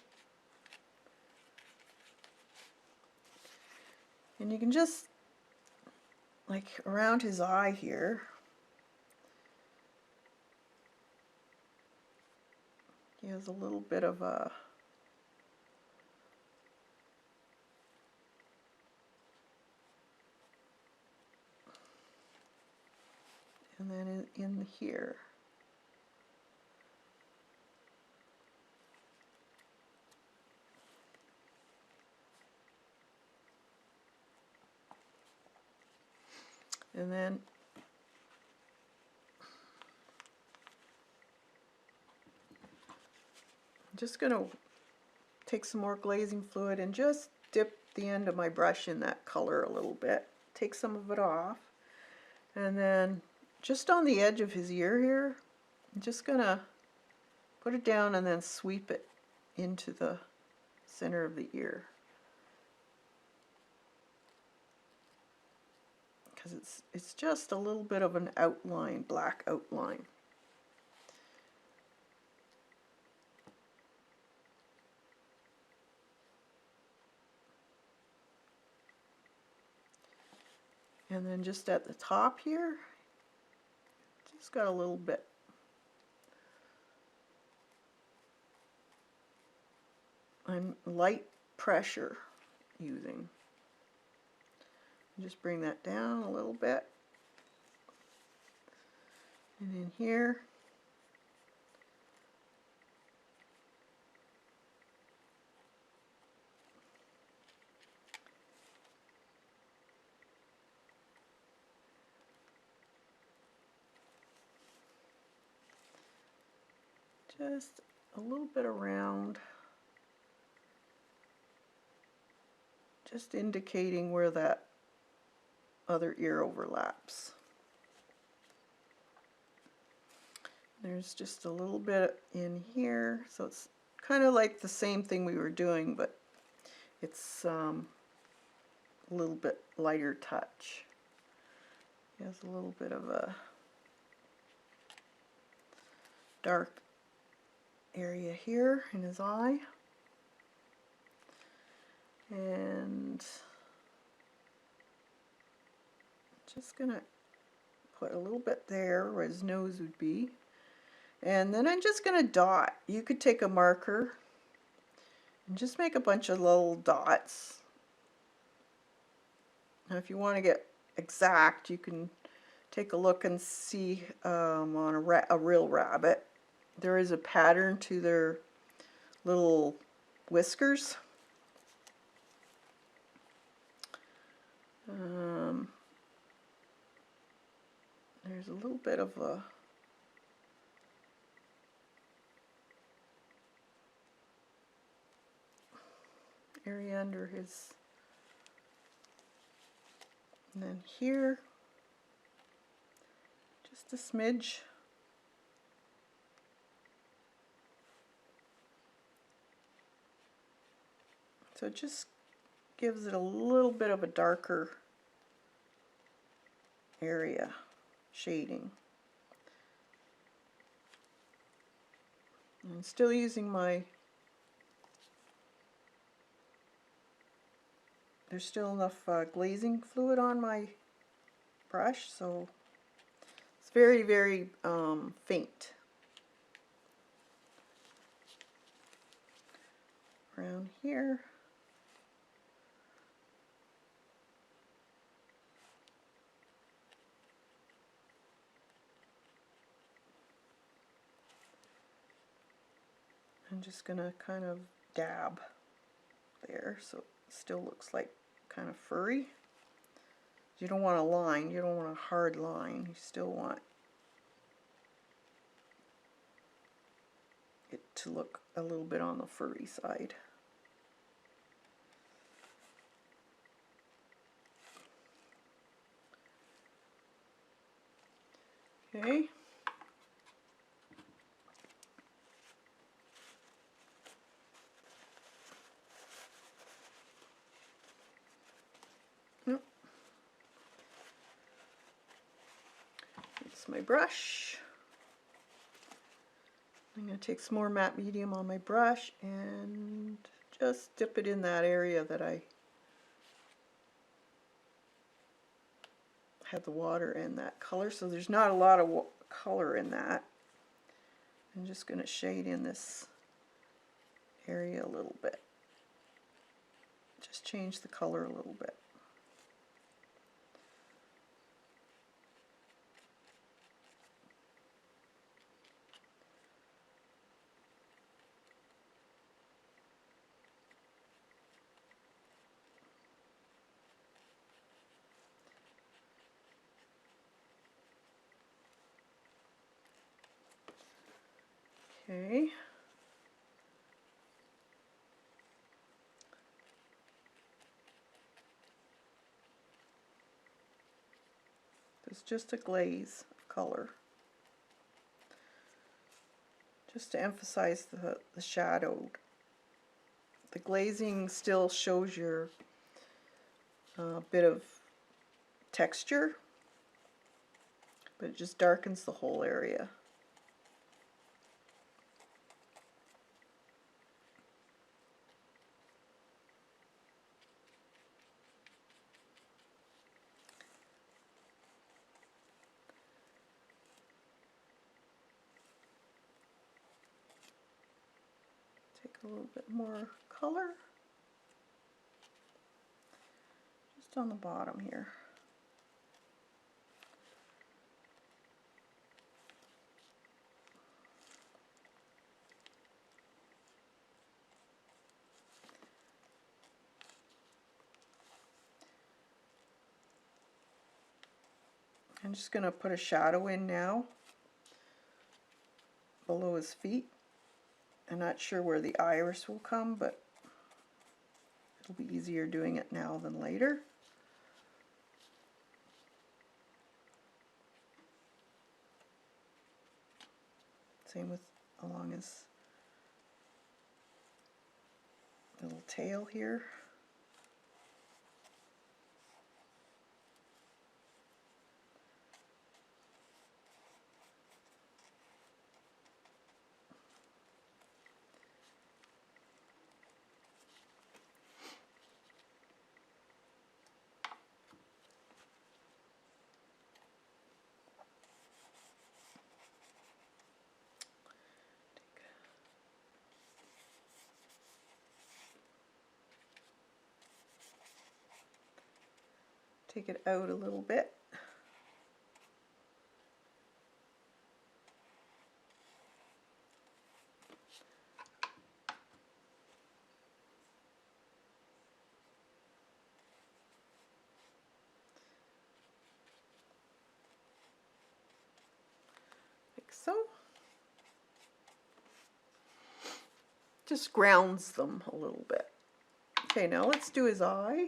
And you can just, like around his eye here, he has a little bit of a and then in here. And then I'm just going to take some more glazing fluid and just dip the end of my brush in that color a little bit. Take some of it off. And then just on the edge of his ear here, I'm just going to put it down and then sweep it into the center of the ear. Because it's just a little bit of an outline, black outline. And then just at the top here, Just got a little bit. I'm light pressure using. Just bring that down a little bit. And in here, just a little bit around, just indicating where that other ear overlaps. There's just a little bit in here, so it's kind of like the same thing we were doing, but it's a little bit lighter touch. He has a little bit of a dark area here in his eye. And just gonna put a little bit there where his nose would be. And then I'm just gonna dot. You could take a marker and just make a bunch of little dots. Now if you want to get exact, you can take a look and see on a real rabbit. There is a pattern to their little whiskers. There's a little bit of a area under his, and then here, just a smidge. So it just gives it a little bit of a darker area shading. I'm still using my, there's still enough glazing fluid on my brush, so it's very, very faint. Around here. I'm just gonna kind of dab there so it still looks like kind of furry. You don't want a line, you don't want a hard line, you still want it to look a little bit on the furry side. Okay. It's my brush. I'm going to take some more matte medium on my brush and just dip it in that area that I had the water and that color. So there's not a lot of color in that. I'm just going to shade in this area a little bit. Just change the color a little bit. Okay. It's just a glaze color. Just to emphasize the shadow. The glazing still shows your bit of texture, but it just darkens the whole area. a little bit more color just on the bottom here. I'm just going to put a shadow in now below his feet. I'm not sure where the iris will come, but it'll be easier doing it now than later. Same with along his little tail here. Take it out a little bit. Like so. Just grounds them a little bit. Okay, now let's do his eye.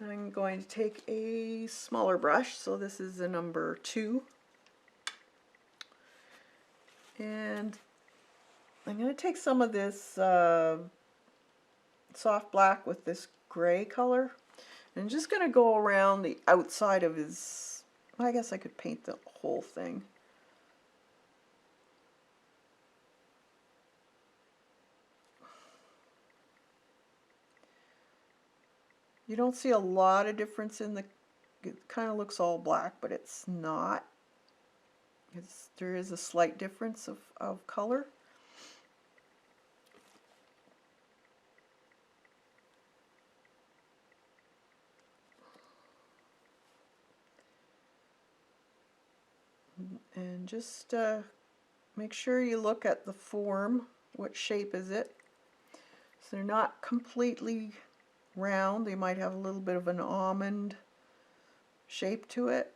I'm going to take a smaller brush, so this is a number 2. And I'm going to take some of this soft black with this gray color. And I'm just going to go around the outside of his, well, I guess I could paint the whole thing. You don't see a lot of difference in the, it kind of looks all black, but it's not. There is a slight difference of color. And just make sure you look at the form. What shape is it? So they're not completely round. They might have a little bit of an almond shape to it.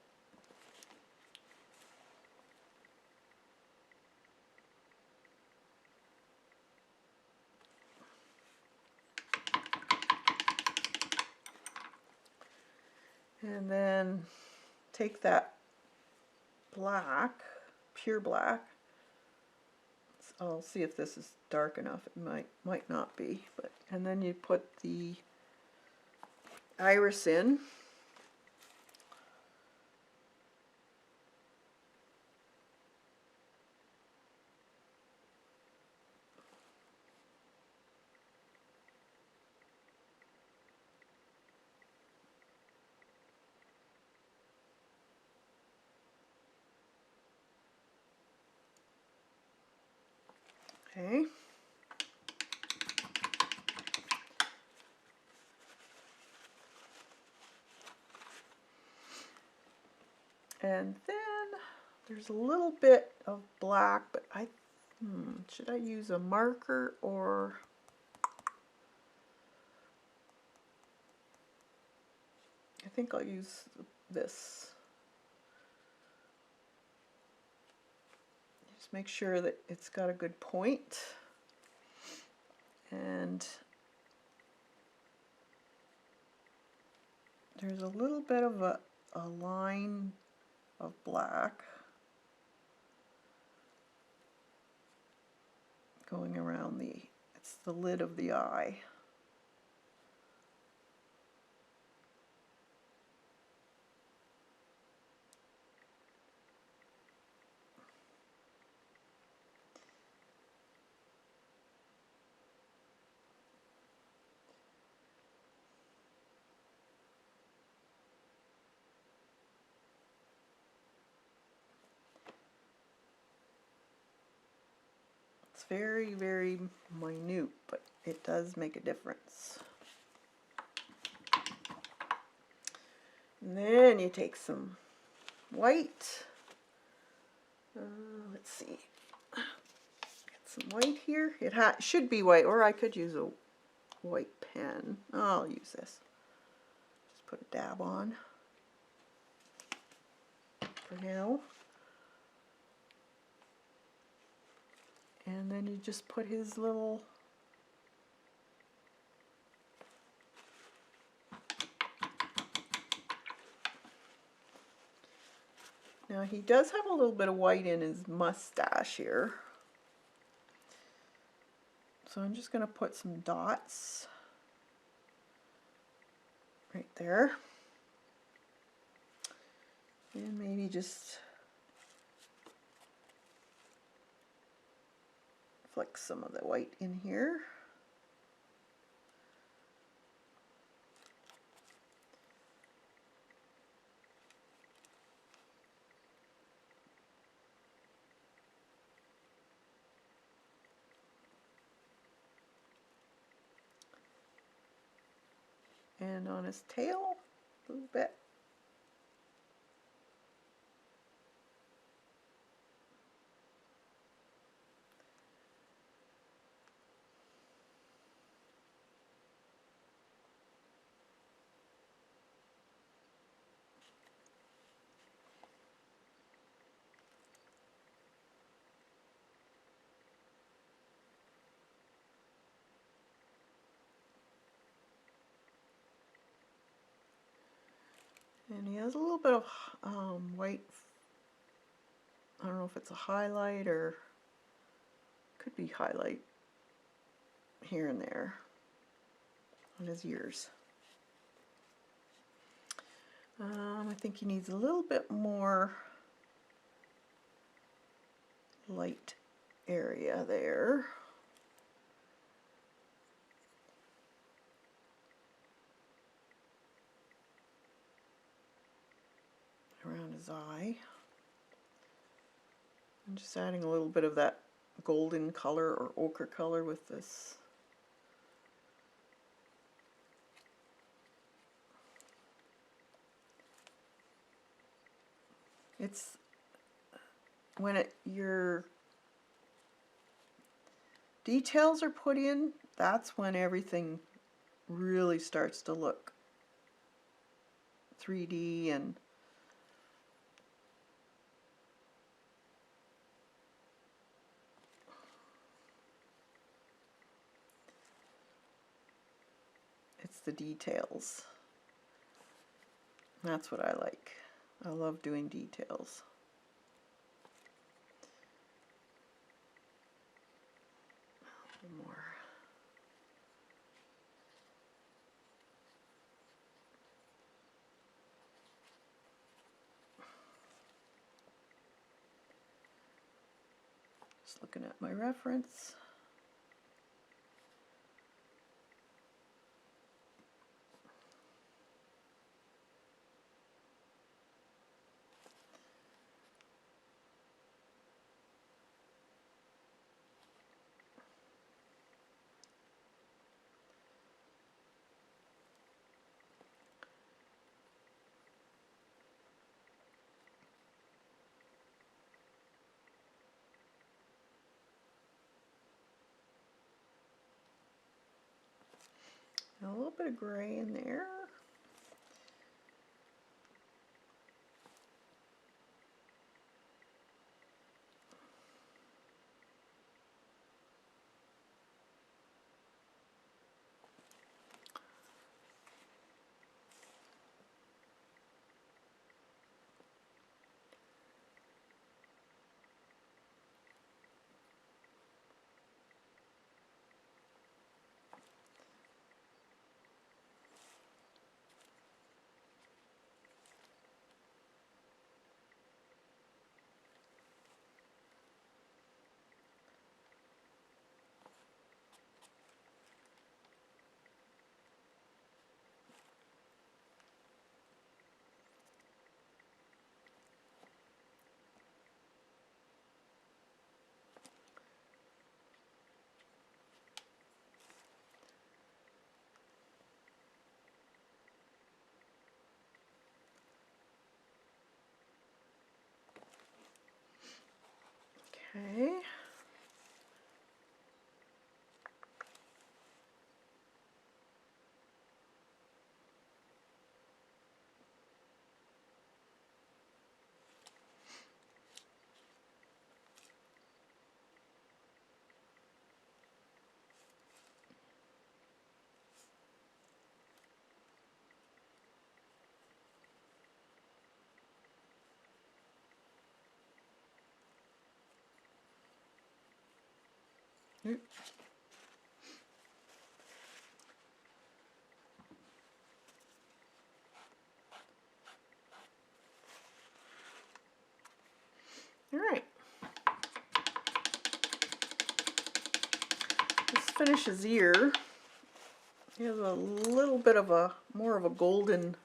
And then take that black, pure black. I'll see if this is dark enough. It might not be, but and then you put the iris in. Okay. And then there's a little bit of black, but should I use a marker or I think I'll use this. Just make sure that it's got a good point. And there's a little bit of a line of black going around it's the lid of the eye. Let's very, very minute, but it does make a difference. And then you take some white. Let's see. Get some white here. It should be white, or I could use a white pen. I'll use this. Just put a dab on for now. And then you just put his little now he does have a little bit of white in his mustache here. So I'm just going to put some dots right there. And maybe just flick some of the white in here. And on his tail, a little bit. And he has a little bit of white, I don't know if it's a highlight or could be highlight here and there on his ears. I think he needs a little bit more light area there. Around his eye. I'm just adding a little bit of that golden color or ochre color with this. It's when your details are put in, that's when everything really starts to look 3D and it's the details. That's what I like. I love doing details. A little more. Just looking at my reference. A little bit of gray in there. Okay. All right. This finishes ear. He has a little bit of a more of a golden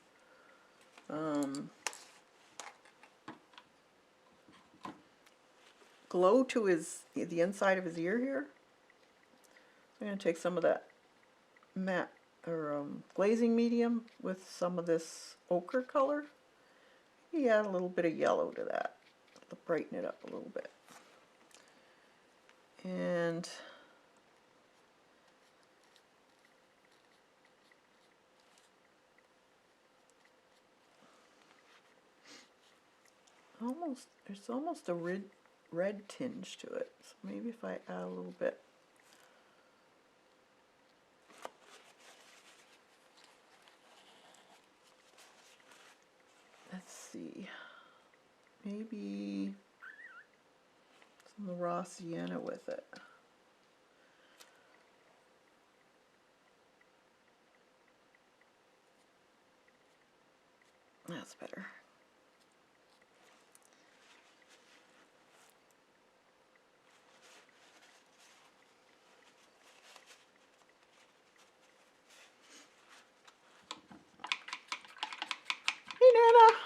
glow to the inside of his ear here. I'm going to take some of that matte or glazing medium with some of this ochre color. Maybe add a little bit of yellow to that to brighten it up a little bit. And there's almost a red tinge to it. So maybe if I add a little bit. Let's see, maybe some raw sienna with it. That's better. Hey, Nana.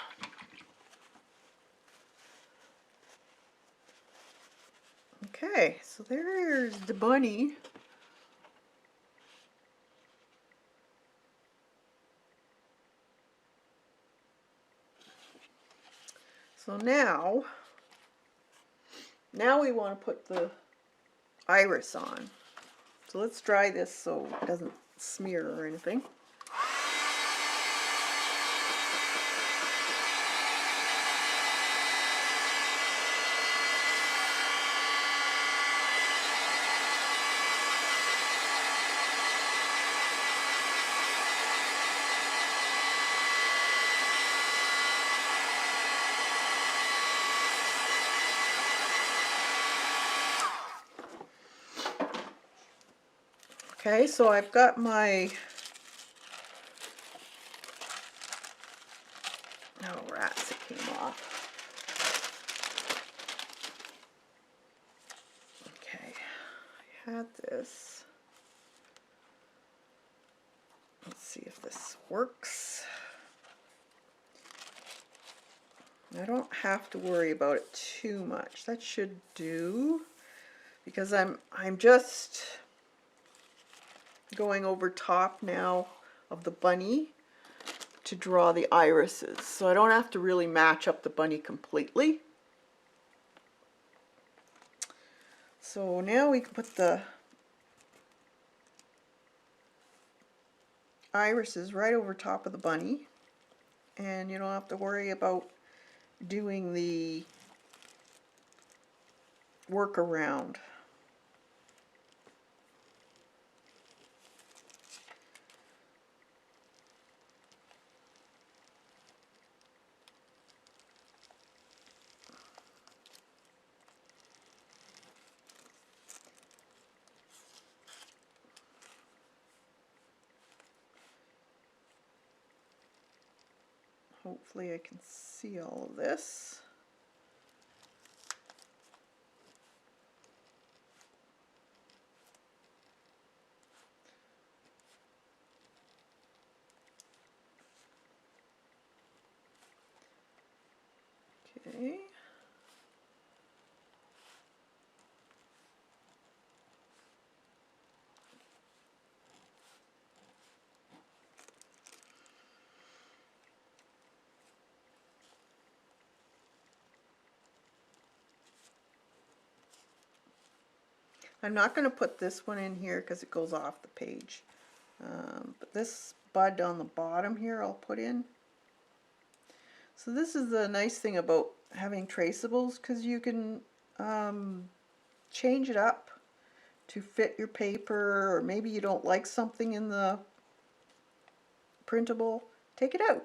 Okay, so there's the bunny. So now we want to put the iris on. So let's dry this so it doesn't smear or anything. Okay, so I've got my, oh rats, it came off. Okay, I had this. Let's see if this works. I don't have to worry about it too much. That should do, because I'm just going over top now of the bunny to draw the irises. So I don't have to really match up the bunny completely. So now we can put the irises right over top of the bunny, and you don't have to worry about doing the workaround. Hopefully I can see all of this. Okay. I'm not going to put this one in here because it goes off the page. But this bud on the bottom here I'll put in. So this is the nice thing about having traceables, because you can change it up to fit your paper, or maybe you don't like something in the printable, take it out.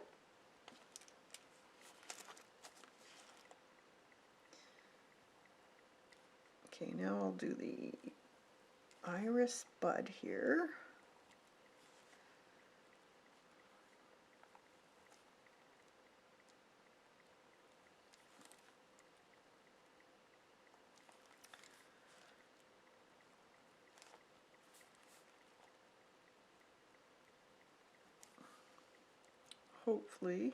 Okay, now I'll do the iris bud here. Hopefully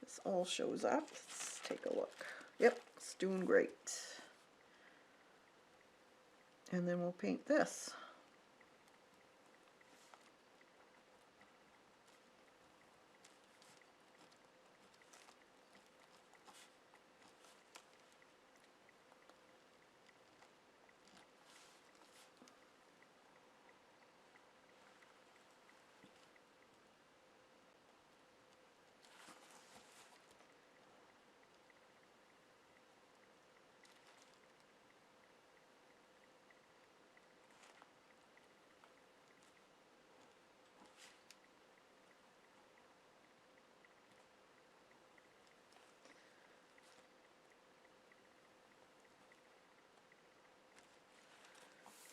this all shows up. Let's take a look. Yep, it's doing great. And then we'll paint this.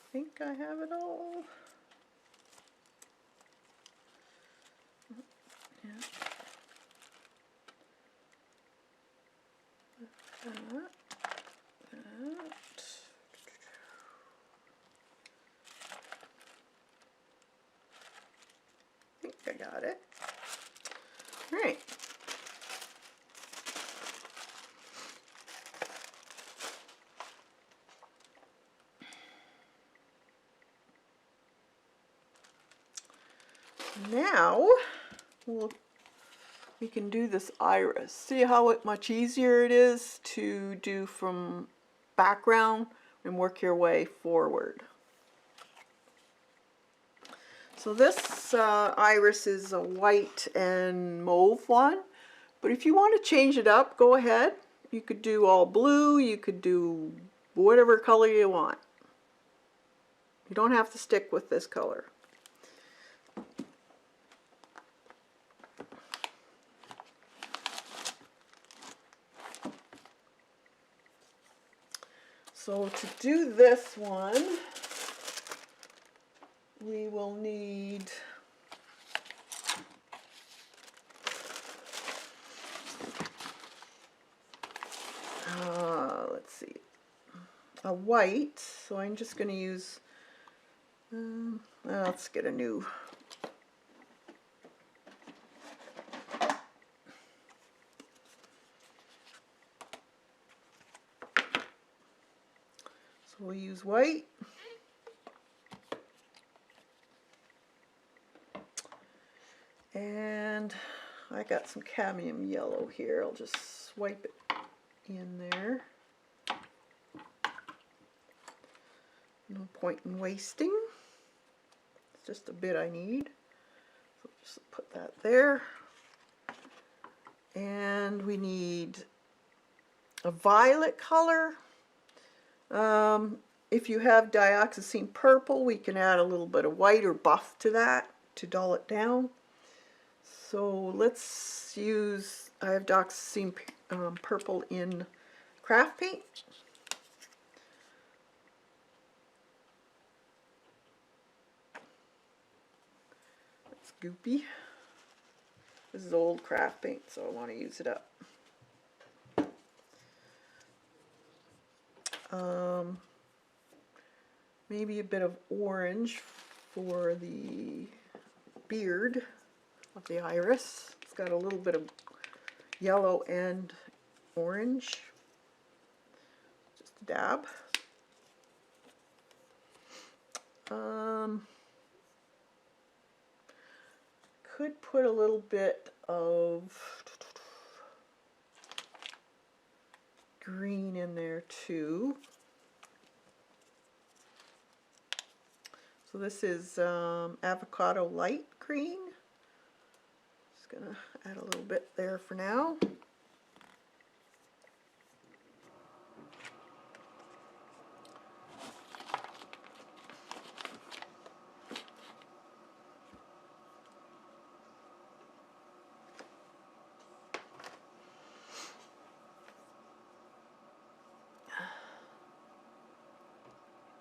I think I have it all. Yeah. That. I think I got it. All right. Now we can do this iris. See how much easier it is to do from background and work your way forward. So this iris is a white and mauve one, but if you want to change it up, go ahead. You could do all blue, you could do whatever color you want. You don't have to stick with this color. So to do this one, we will need let's see, a white. So I'm just going to use, let's get a new. So we'll use white. And I got some cadmium yellow here. I'll just swipe it in there. No point in wasting. It's just a bit I need. So just put that there. And we need a violet color. If you have dioxazine purple, we can add a little bit of white or buff to that to dull it down. So let's use, I have dioxazine purple in craft paint. It's goopy. This is old craft paint, so I want to use it up. Maybe a bit of orange for the beard of the iris. It's got a little bit of yellow and orange. Just a dab. Could put a little bit of green in there too. So this is avocado light green. Just gonna add a little bit there for now.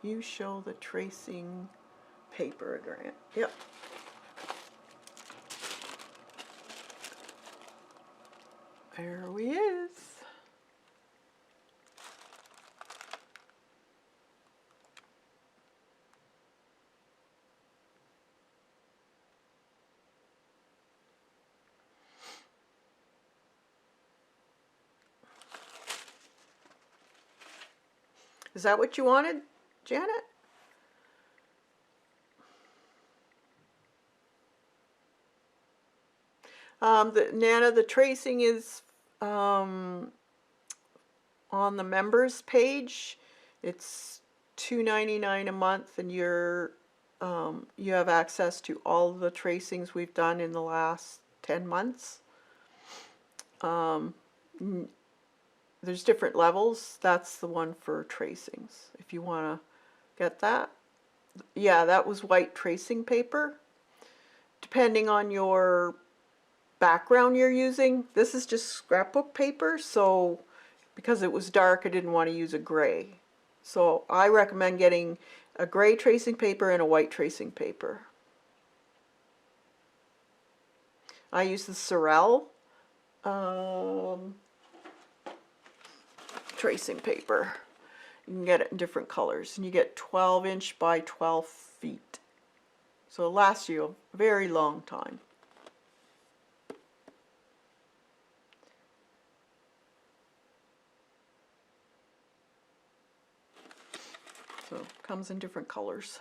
You show the tracing paper, Grant. Yep. There he is. Is that what you wanted, Janet? Nana, the tracing is on the members page. It's $2.99 a month, and you have access to all the tracings we've done in the last 10 months. There's different levels. That's the one for tracings, if you want to get that. Yeah, that was white tracing paper. Depending on your background you're using, this is just scrapbook paper, so because it was dark I didn't want to use a gray. So I recommend getting a gray tracing paper and a white tracing paper. I use the Sorel tracing paper. You can get it in different colors, and you get 12-inch by 12 feet. So it lasts you a very long time. So it comes in different colors.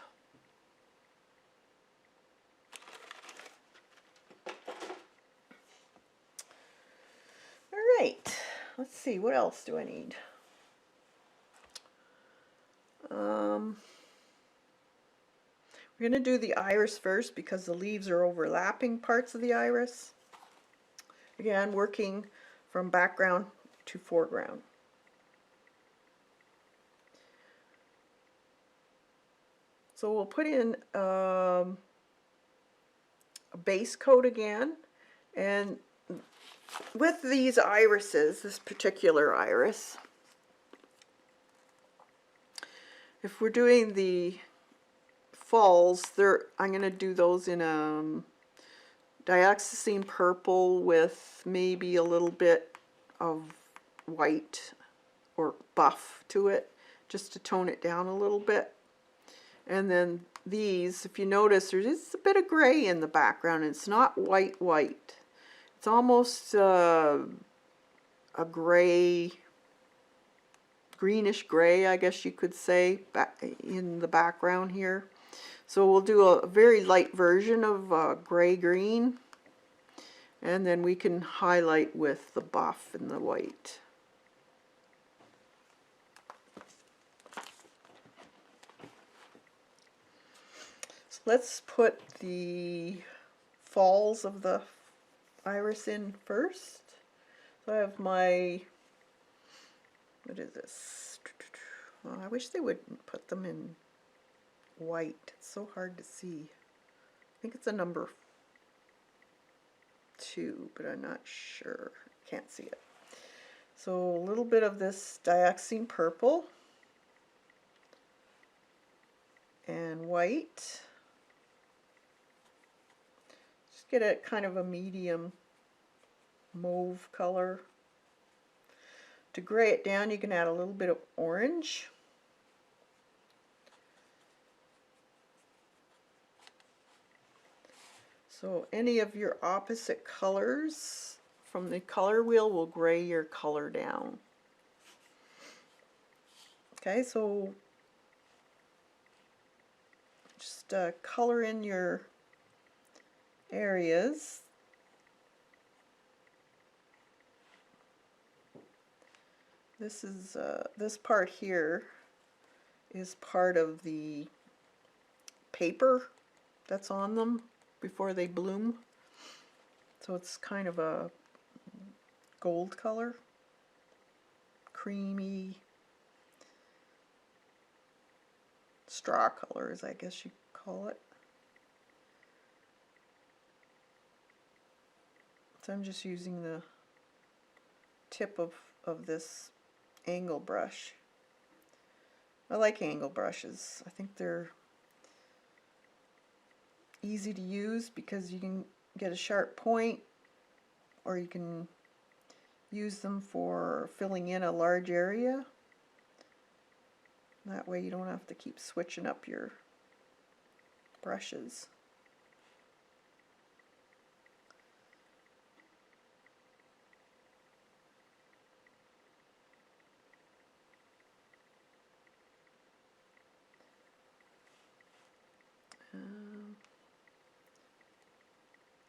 All right, let's see, what else do I need? We're going to do the iris first because the leaves are overlapping parts of the iris. Again, working from background to foreground. So we'll put in a base coat again, and with these irises, this particular iris, if we're doing the falls, I'm going to do those in dioxazine purple with maybe a little bit of white or buff to it, just to tone it down a little bit. And then these, if you notice, there is a bit of gray in the background. It's not white. It's almost a gray, greenish gray, I guess you could say, in the background here. So we'll do a very light version of gray-green, and then we can highlight with the buff and the white. So let's put the falls of the iris in first. So I have my, what is this? Well, I wish they would put them in white. It's so hard to see. I think it's a number 2, but I'm not sure. Can't see it. So a little bit of this dioxazine purple and white. Just get a kind of a medium mauve color. To gray it down, you can add a little bit of orange. So any of your opposite colors from the color wheel will gray your color down. Okay, so just color in your areas. This is this part here is part of the paper that's on them before they bloom. So it's kind of a gold color, creamy, straw colors, I guess you call it. So I'm just using the tip of this angle brush. I like angle brushes. I think they're easy to use because you can get a sharp point, or you can use them for filling in a large area. That way you don't have to keep switching up your brushes.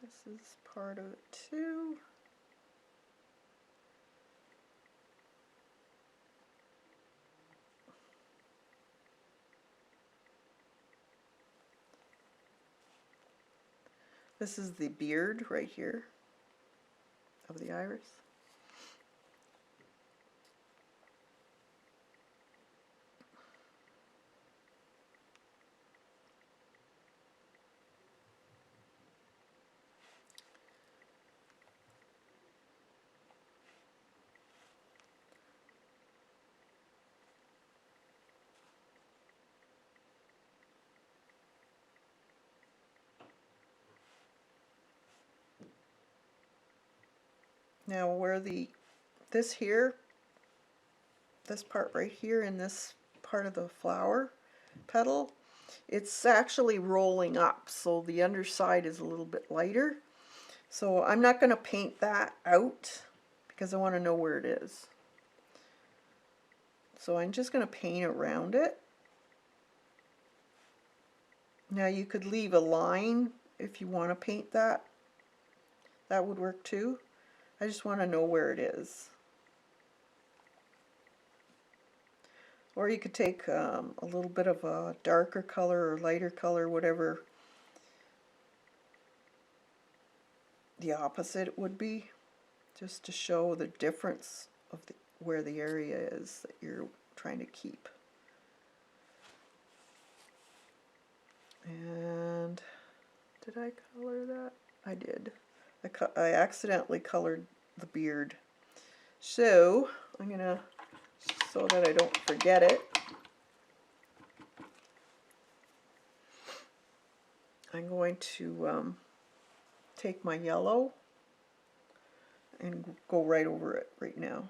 This is part of it too. This is the beard right here of the iris. Now where this part right here in this part of the flower petal, it's actually rolling up, so the underside is a little bit lighter. So I'm not going to paint that out because I want to know where it is. So I'm just going to paint around it. Now you could leave a line if you want to paint that. That would work too. I just want to know where it is. Or you could take a little bit of a darker color or lighter color, whatever the opposite would be, just to show the difference of where the area is that you're trying to keep. And did I color that? I did. I accidentally colored the beard. So I'm gonna, so that I don't forget it, I'm going to take my yellow and go right over it right now.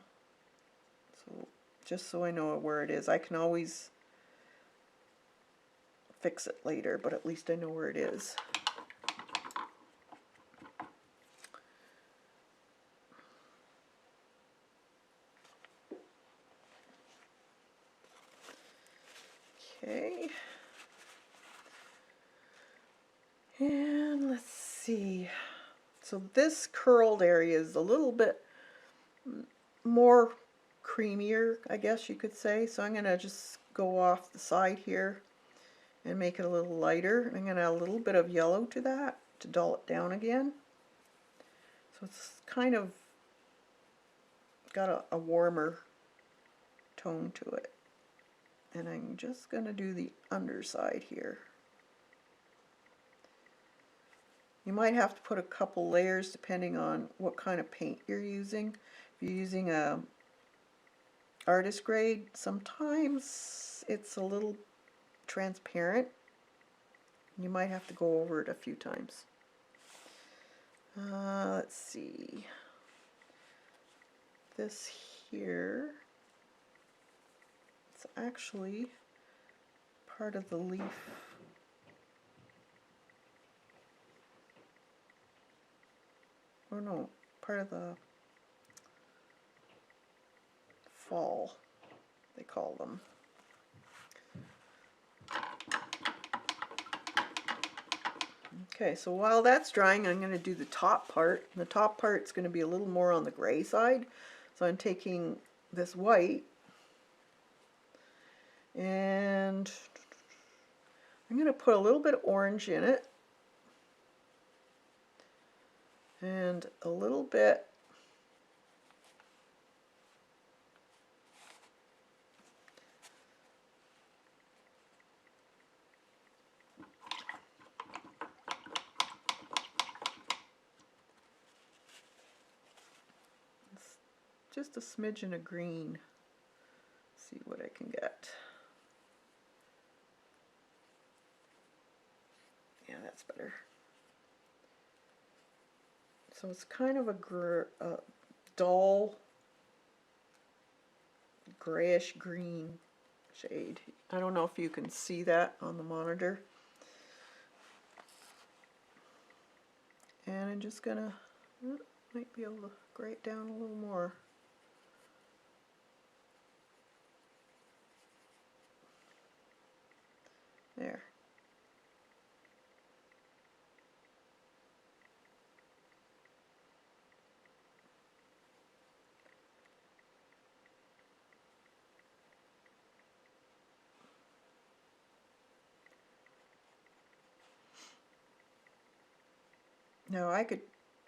So just so I know where it is. I can always fix it later, but at least I know where it is. Okay. And let's see. So this curled area is a little bit more creamier, I guess you could say. So I'm going to just go off the side here and make it a little lighter. I'm going to add a little bit of yellow to that to dull it down again. So it's kind of got a warmer tone to it. And I'm just going to do the underside here. You might have to put a couple layers depending on what kind of paint you're using. If you're using a artist grade, sometimes it's a little transparent. You might have to go over it a few times. Let's see. This here, it's actually part of the leaf. Or no, part of the fall, they call them. Okay, so while that's drying, I'm going to do the top part. The top part's going to be a little more on the gray side. So I'm taking this white and I'm going to put a little bit of orange in it and a little bit just a smidgen of green. See what I can get. Yeah, that's better. So it's kind of a dull grayish green shade. I don't know if you can see that on the monitor. And I'm just gonna, might be able to gray it down a little more. There. Now I could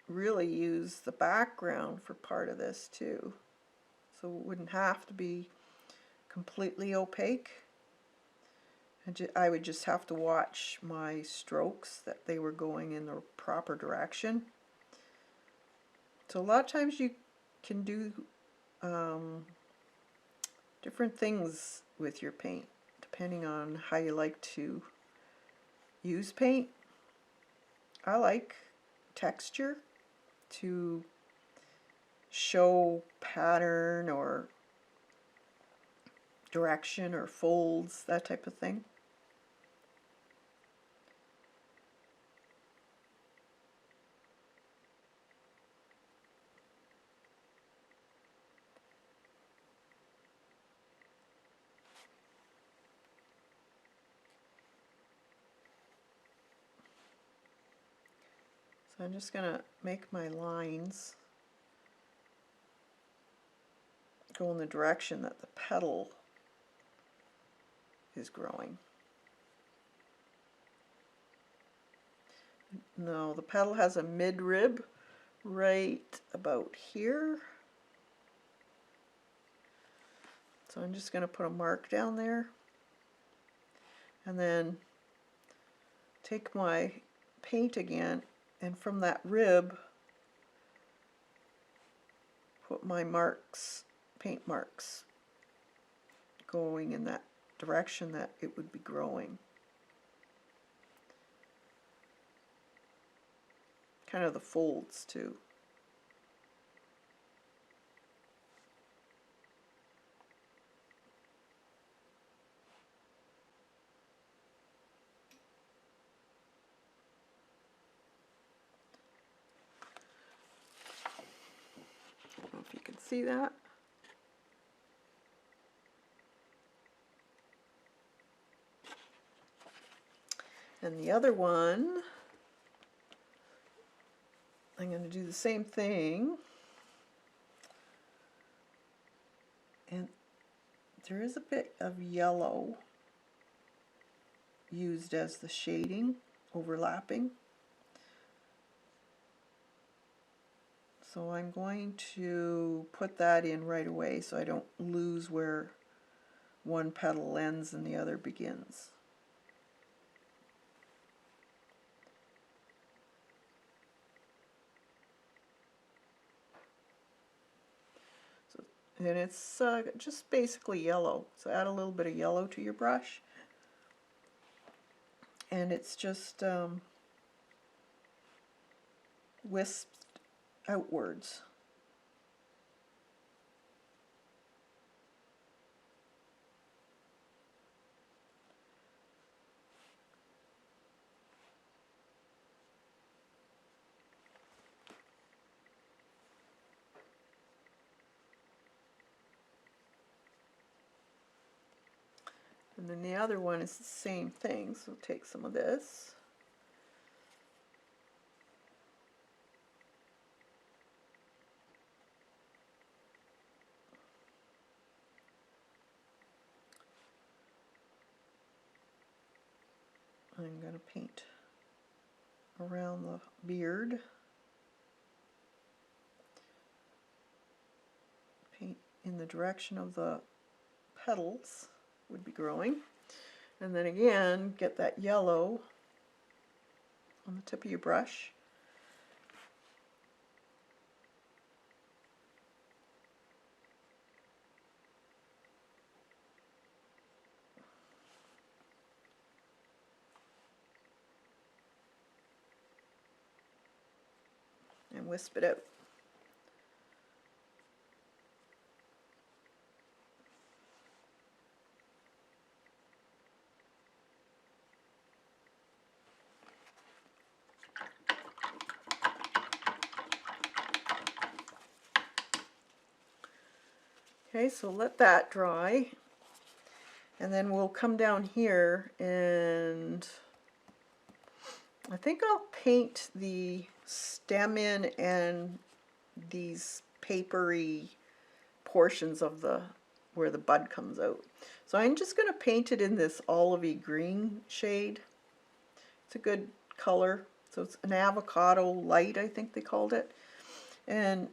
really use the background for part of this too, so it wouldn't have to be completely opaque. I would just have to watch my strokes, that they were going in the proper direction. So a lot of times you can do different things with your paint depending on how you like to use paint. I like texture to show pattern or direction or folds, that type of thing. So I'm just going to make my lines go in the direction that the petal is growing. No, the petal has a midrib right about here. So I'm just going to put a mark down there and then take my paint again, and from that rib put my marks, paint marks, going in that direction that it would be growing. Kind of the folds too. I don't know if you can see that. And the other one, I'm going to do the same thing. And there is a bit of yellow used as the shading, overlapping. So I'm going to put that in right away so I don't lose where one petal ends and the other begins. So, and it's just basically yellow. So add a little bit of yellow to your brush. And it's just wisped outwards. And then the other one is the same thing, so take some of this. I'm going to paint around the beard. Paint in the direction of the petals would be growing. And then again, get that yellow on the tip of your brush. And wisp it out. Okay, so let that dry, and then we'll come down here, and I think I'll paint the stem in and these papery portions of the where the bud comes out. So I'm just going to paint it in this olivey green shade. It's a good color. So it's an avocado light, I think they called it. And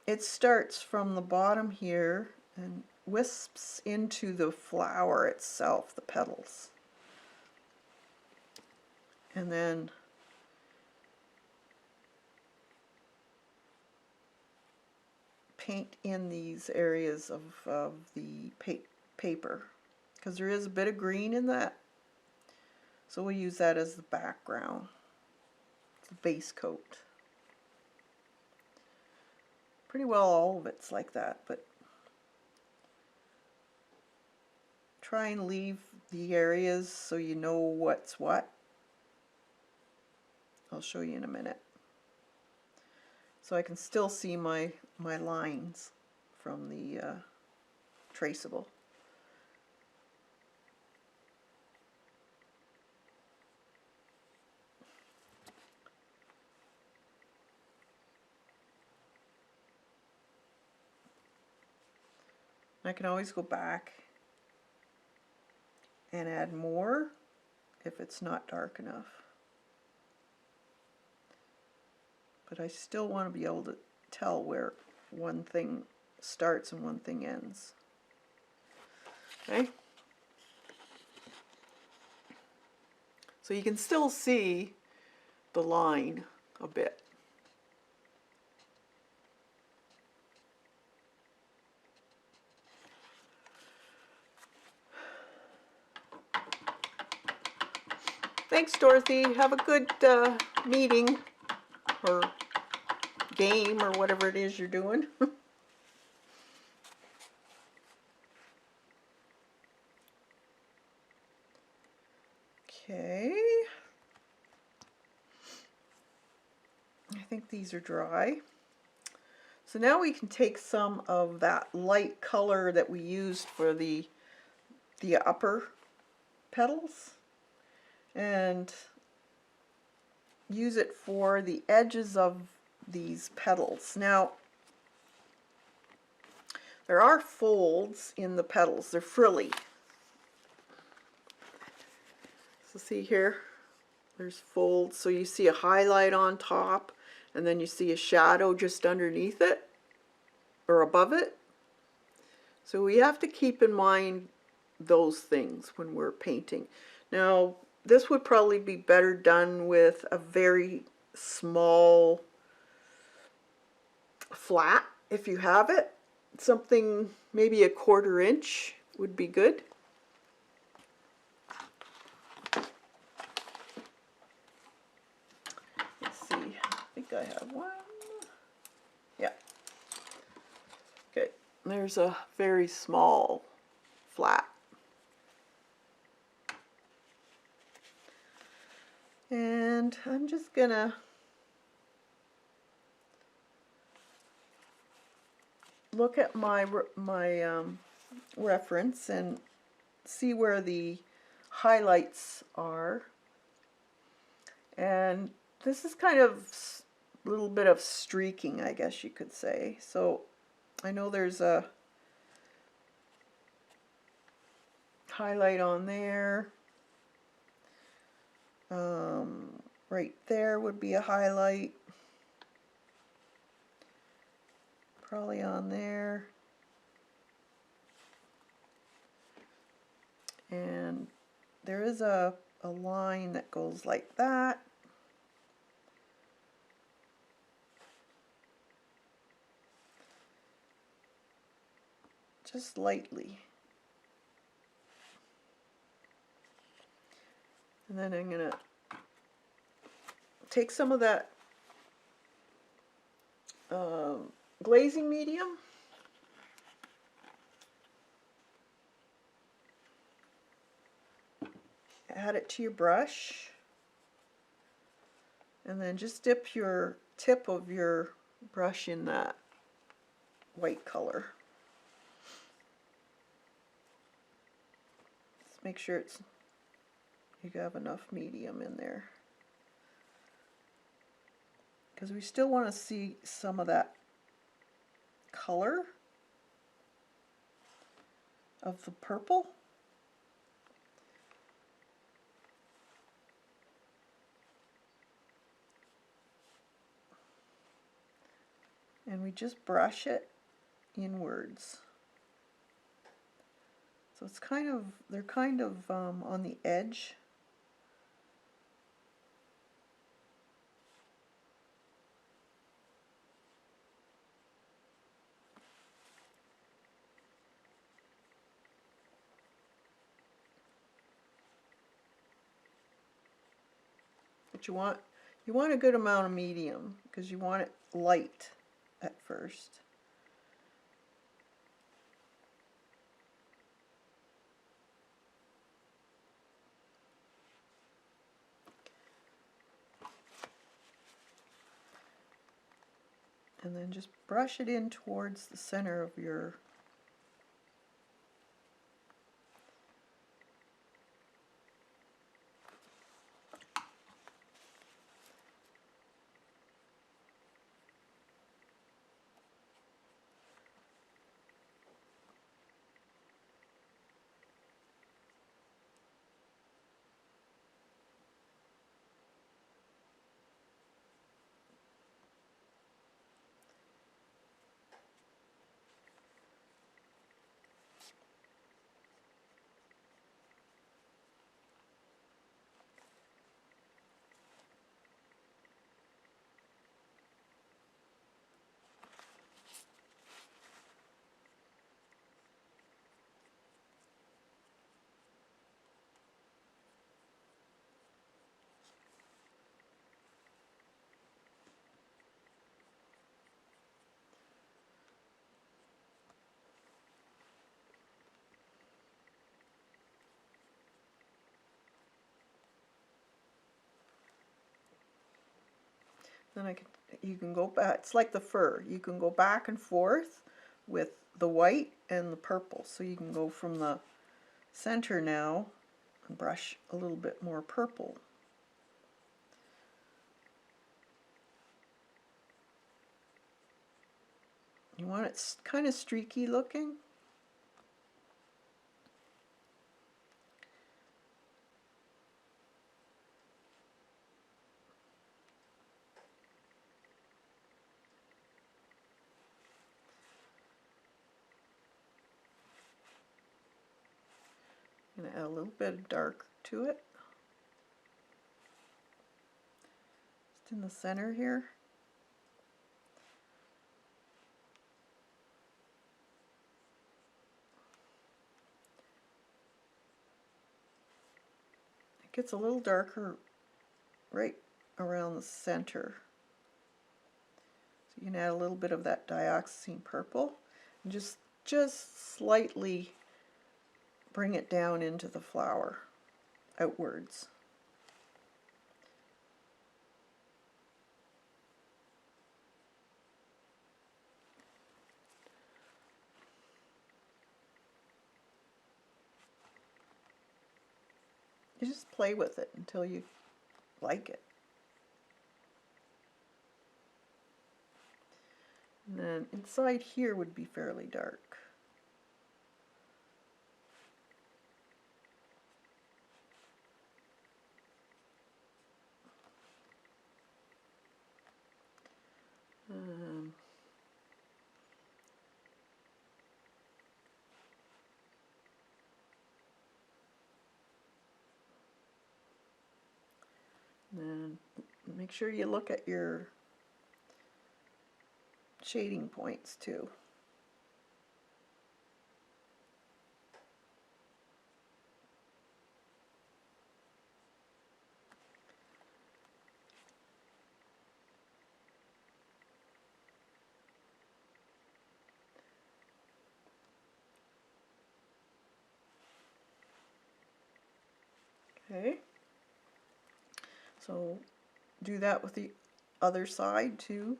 it starts from the bottom here and wisps into the flower itself, the petals. And then paint in these areas of the paper, because there is a bit of green in that. So we'll use that as the background, the base coat. Pretty well all of it's like that, but try and leave the areas so you know what's what. I'll show you in a minute. So I can still see my lines from the traceable. I can always go back and add more if it's not dark enough. But I still want to be able to tell where one thing starts and one thing ends. Okay? So you can still see the line a bit. Thanks, Dorothy. Have a good meeting or game or whatever it is you're doing. Okay. I think these are dry. So now we can take some of that light color that we used for the upper petals and use it for the edges of these petals. Now, there are folds in the petals. They're frilly. So see here, there's folds. So you see a highlight on top, and then you see a shadow just underneath it, or above it. So we have to keep in mind those things when we're painting. Now, this would probably be better done with a very small flat, if you have it. Something maybe 1/4 inch would be good. Let's see, I think I have one. Yeah. Okay, there's a very small flat. And I'm just gonna look at my reference and see where the highlights are. And this is kind of a little bit of streaking, I guess you could say. So I know there's a highlight on there. Right there would be a highlight. Probably on there. And there is a line that goes like that. Just lightly. And then I'm going to take some of that glazing medium, add it to your brush, and then just dip your tip of your brush in that white color. Just make sure you have enough medium in there, because we still want to see some of that color of the purple. And we just brush it inwards. So it's they're kind of on the edge. But you want a good amount of medium, because you want it light at first. And then just brush it in towards the center of your then you can go back. It's like the fur. You can go back and forth with the white and the purple. So you can go from the center now and brush a little bit more purple. You want it kind of streaky looking. I'm going to add a little bit of dark to it. Just in the center here. It gets a little darker right around the center. So you can add a little bit of that dioxazine purple and just slightly bring it down into the flower, outwards. You just play with it until you like it. And then inside here would be fairly dark. Um, and make sure you look at your shading points too. Okay, so do that with the other side too.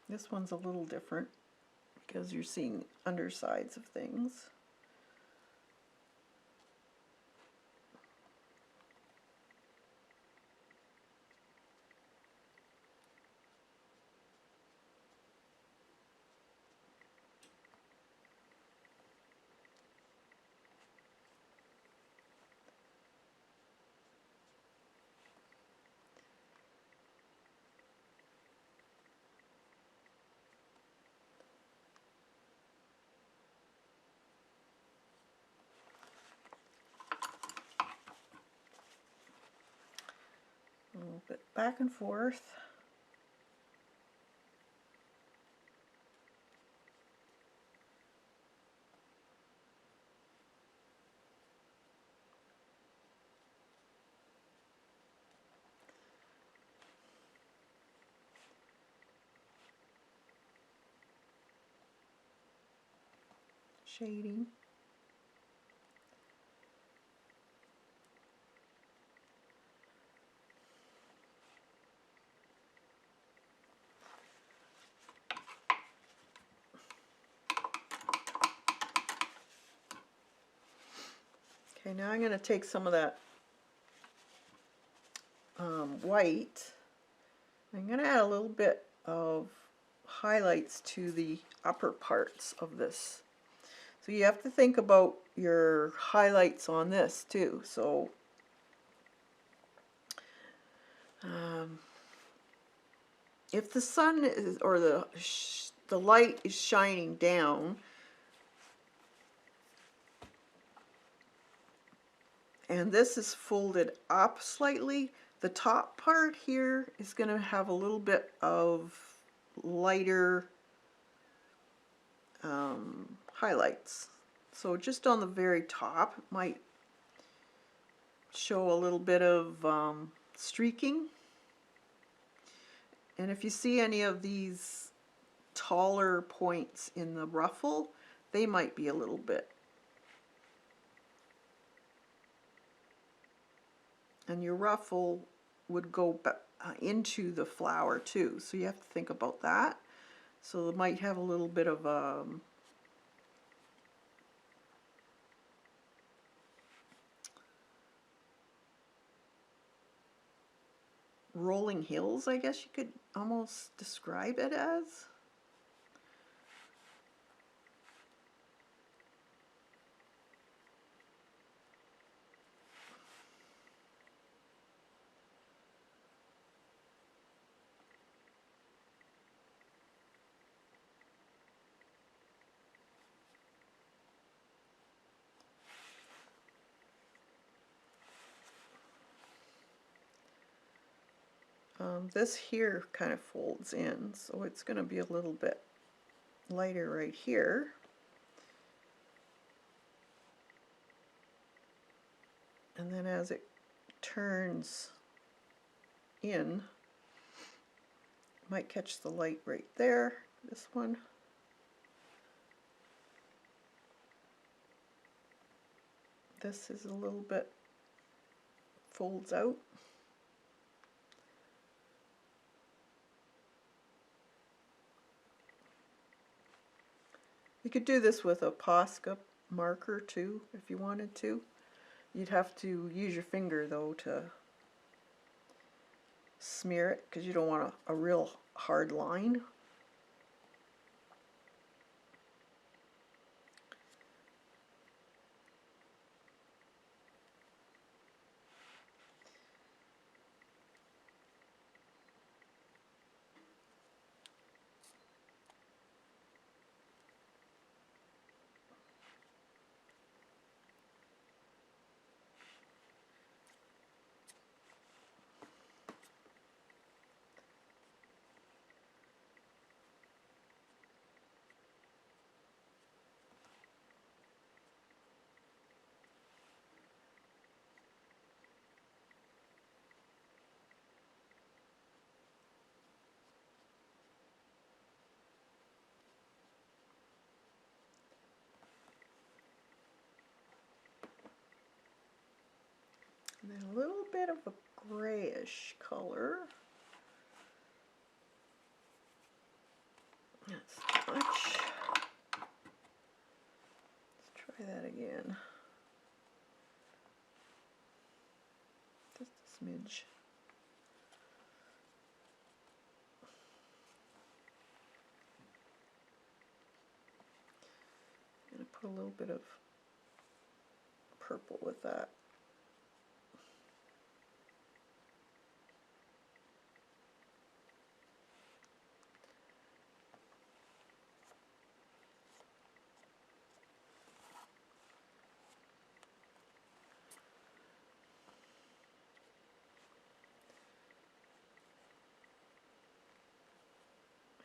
This one's a little different because you're seeing undersides of things. A little bit back and forth. Shading. Okay, now I'm going to take some of that white. I'm going to add a little bit of highlights to the upper parts of this. So you have to think about your highlights on this too. So if the sun is, or the light is shining down, and this is folded up slightly, the top part here is going to have a little bit of lighter highlights. So just on the very top it might show a little bit of streaking. And if you see any of these taller points in the ruffle, they might be a little bit. And your ruffle would go into the flower too, so you have to think about that. So it might have a little bit of rolling hills, I guess you could almost describe it as. This here kind of folds in, so it's going to be a little bit lighter right here. And then as it turns in, might catch the light right there, this one. this is a little bit folds out. You could do this with a Posca marker too, if you wanted to. You'd have to use your finger though to smear it, because you don't want a real hard line. And then a little bit of a grayish color. That's too much. Let's try that again. Just a smidge. I'm going to put a little bit of purple with that.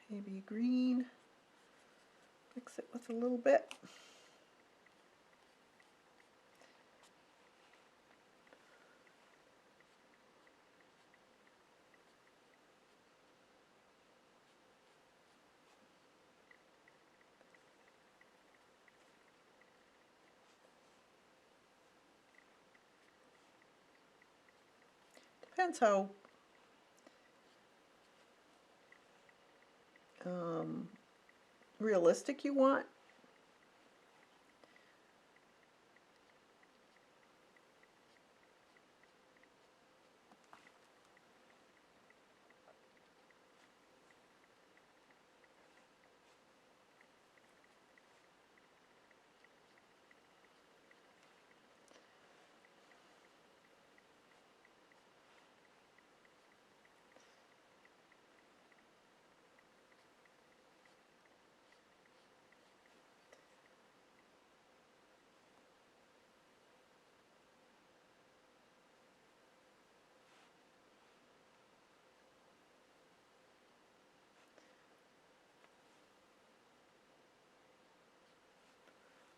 Maybe green. Mix it with a little bit. Depends how realistic you want.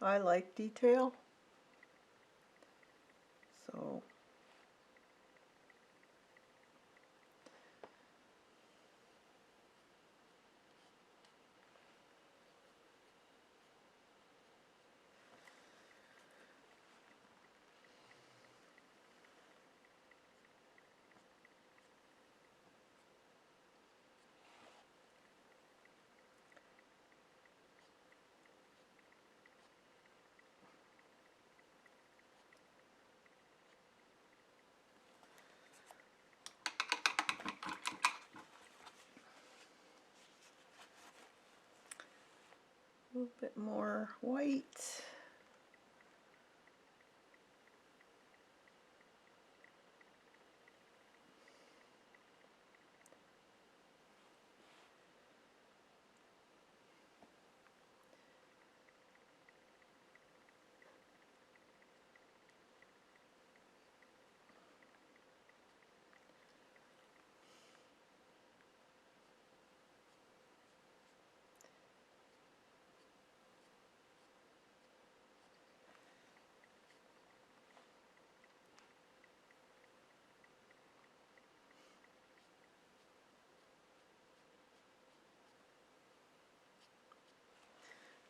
I like detail, so a little bit more white.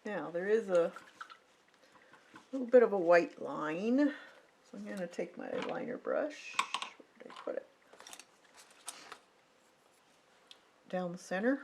Now there is a little bit of a white line. So I'm going to take my liner brush. Where did I put it? Down the center.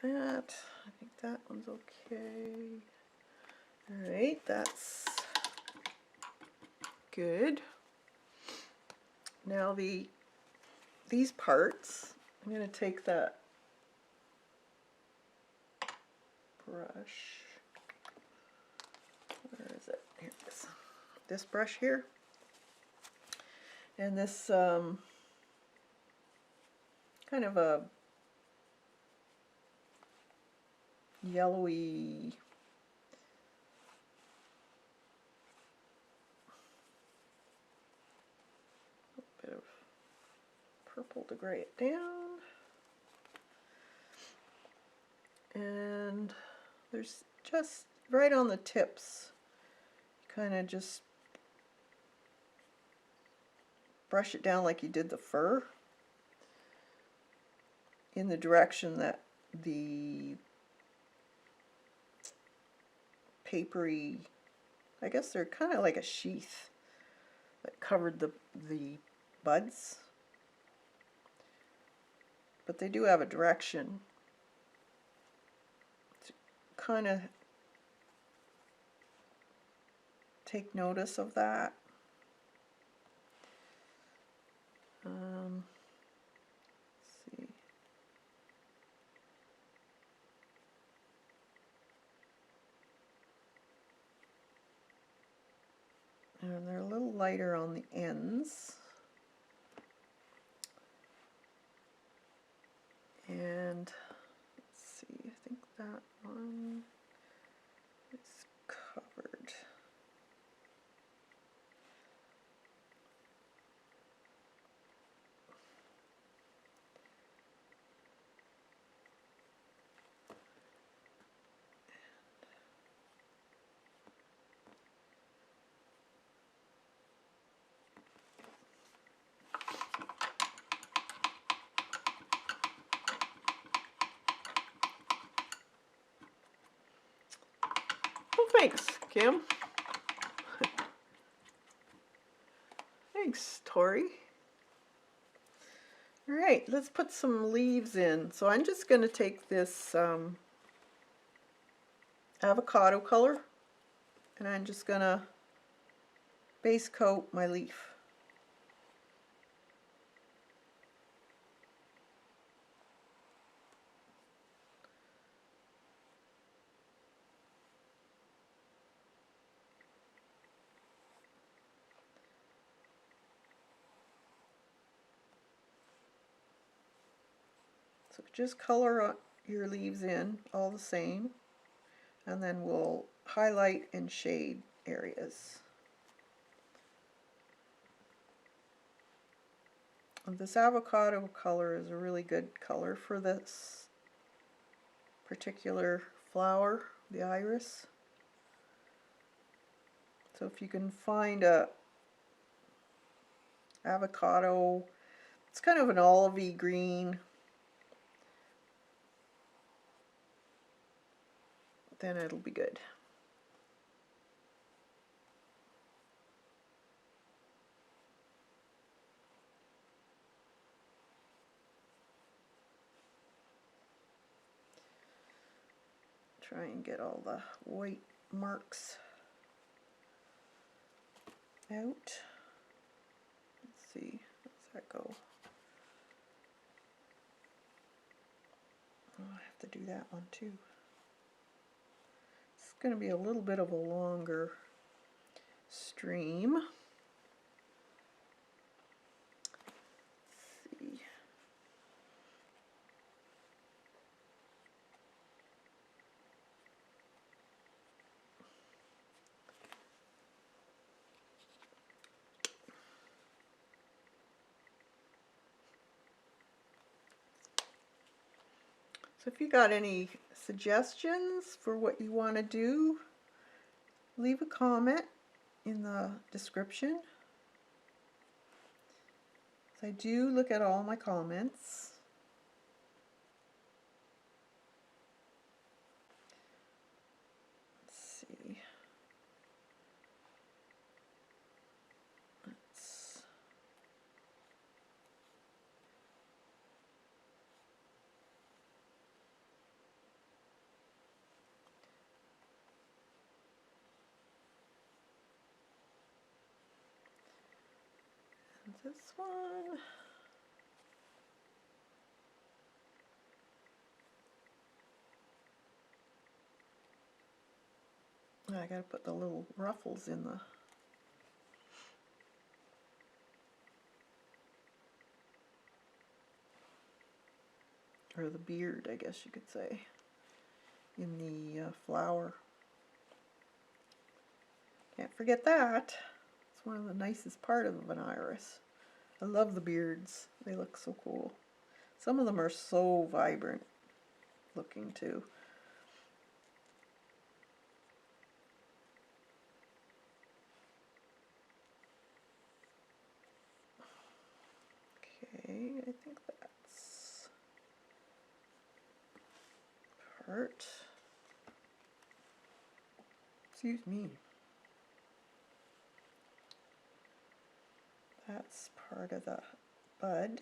That. I think that one's okay. All right, that's good. Now these parts, I'm going to take that brush. Where is it? Here it is. This brush here. And this kind of a yellowy bit of purple to gray it down. And there's just right on the tips, kind of just brush it down like you did the fur in the direction that the papery, I guess they're kind of like a sheath that covered the buds, but they do have a direction to kind of take notice of that. Let's see. And they're a little lighter on the ends. And let's see, I think that one is covered. Well, thanks, Kim. Thanks, Tori. All right, let's put some leaves in. So I'm just going to take this avocado color, and I'm just going to base coat my leaf. So just color your leaves in all the same, and then we'll highlight and shade areas. And this avocado color is a really good color for this particular flower, the iris. So if you can find a avocado, it's kind of an olivey green, then it'll be good. Try and get all the white marks out. Let's see, how's that go? Oh, I have to do that one too. It's going to be a little bit of a longer stream. Let's see. So if you got any suggestions for what you want to do, leave a comment in the description. I do look at all my comments. Let's see. Let's this one. I gotta put the little ruffles in the or the beard, I guess you could say, in the flower. Can't forget that. It's one of the nicest part of an iris. I love the beards. They look so cool. Some of them are so vibrant looking too. Okay, I think that's part. Excuse me. That's part of the bud.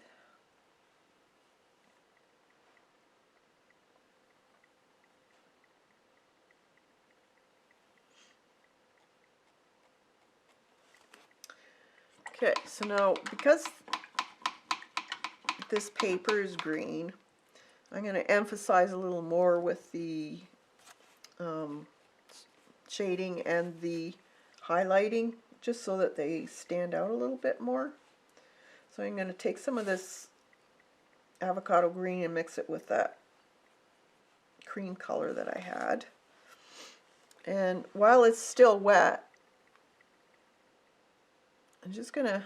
Okay, so now because this paper is green, I'm going to emphasize a little more with the shading and the highlighting, just so that they stand out a little bit more. So I'm going to take some of this avocado green and mix it with that cream color that I had. And while it's still wet, I'm just going to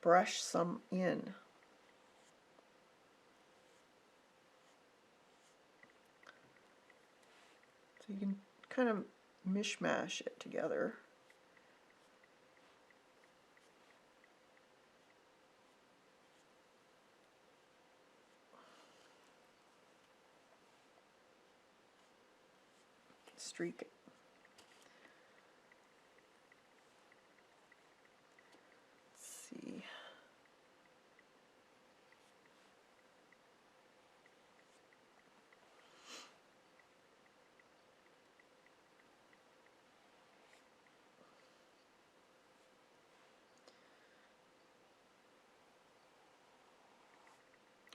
brush some in. So you can kind of mishmash it together. Streak it. Let's see.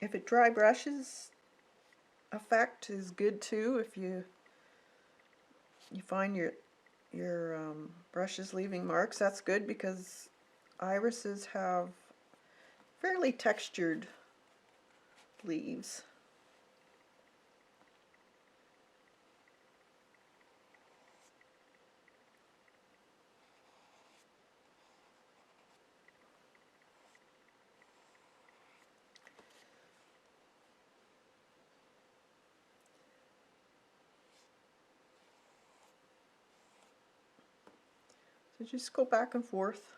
If it dry brushes, effect is good too. If you find your brushes leaving marks, that's good, because irises have fairly textured leaves. So just go back and forth.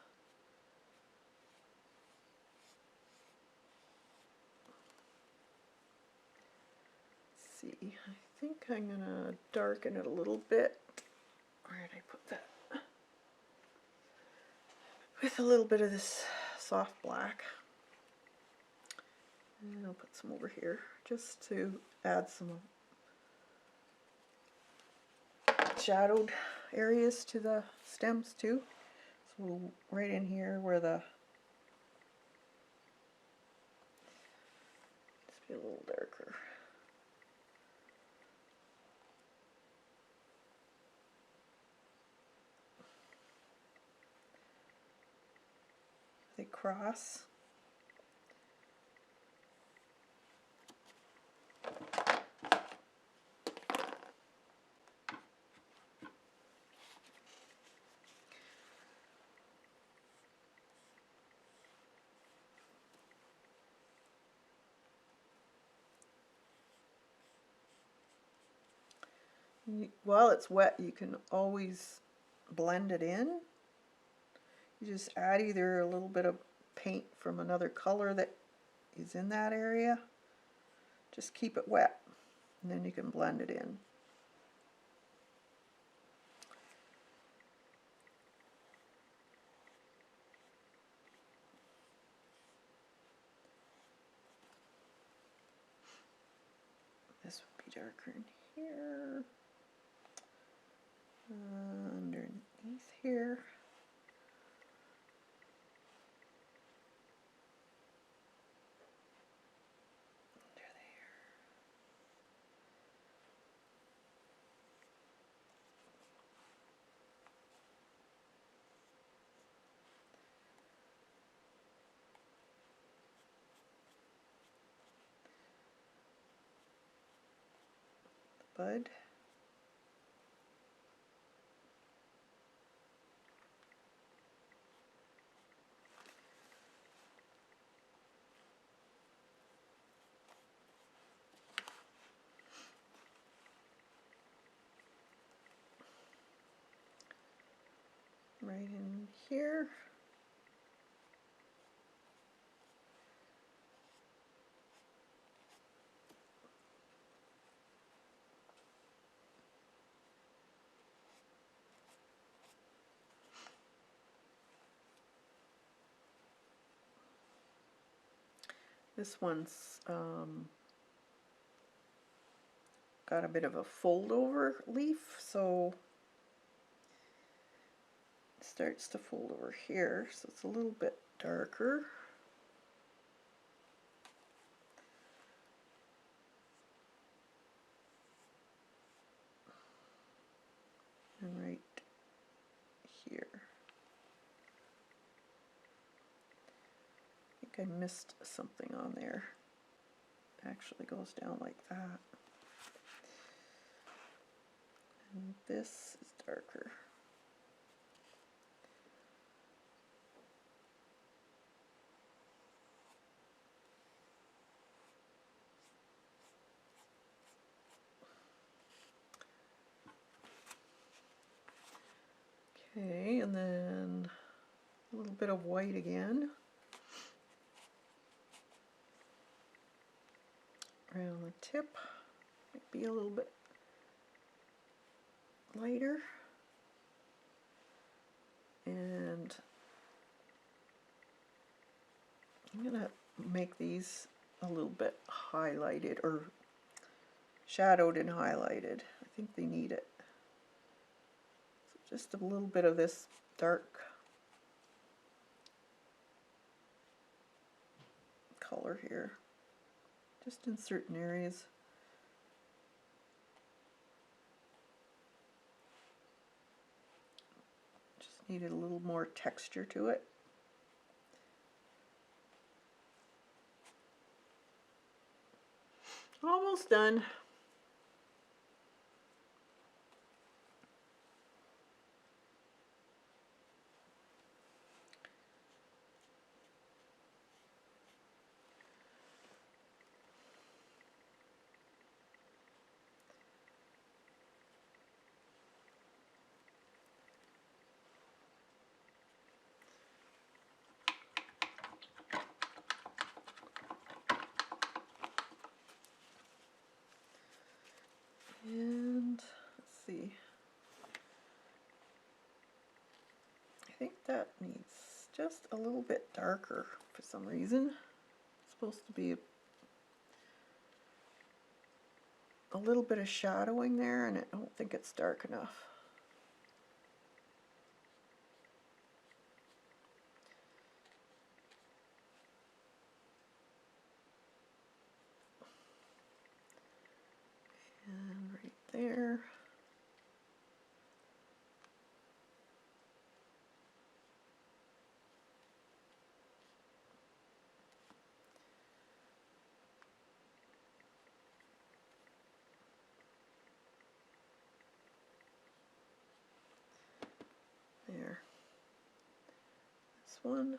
Let's see, I think I'm gonna darken it a little bit. Where did I put that? With a little bit of this soft black. And I'll put some over here just to add some shadowed areas to the stems too. So right in here where the, just be a little darker. They cross. While it's wet, you can always blend it in. You just add either a little bit of paint from another color that is in that area. Just keep it wet, and then you can blend it in. This would be darker in here, underneath here. Under there. Bud. Right in here. This one's got a bit of a fold over leaf, so it starts to fold over here, so it's a little bit darker. And right here. I think I missed something on there. It actually goes down like that. And this is darker. Okay, and then a little bit of white again. Around the tip, might be a little bit lighter. And I'm gonna make these a little bit highlighted or shadowed and highlighted. I think they need it. So just a little bit of this dark color here, just in certain areas. Just needed a little more texture to it. Almost done. And let's see. I think that needs just a little bit darker for some reason. It's supposed to be a little bit of shadowing there, and I don't think it's dark enough. And right there. There. This one.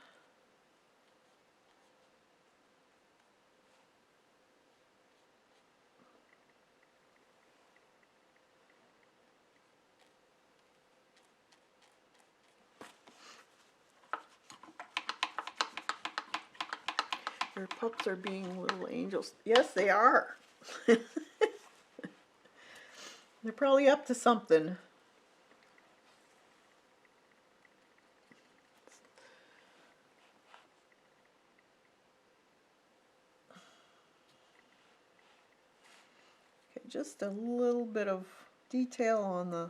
Our pups are being little angels. Yes, they are. They're probably up to something. Okay, just a little bit of detail on the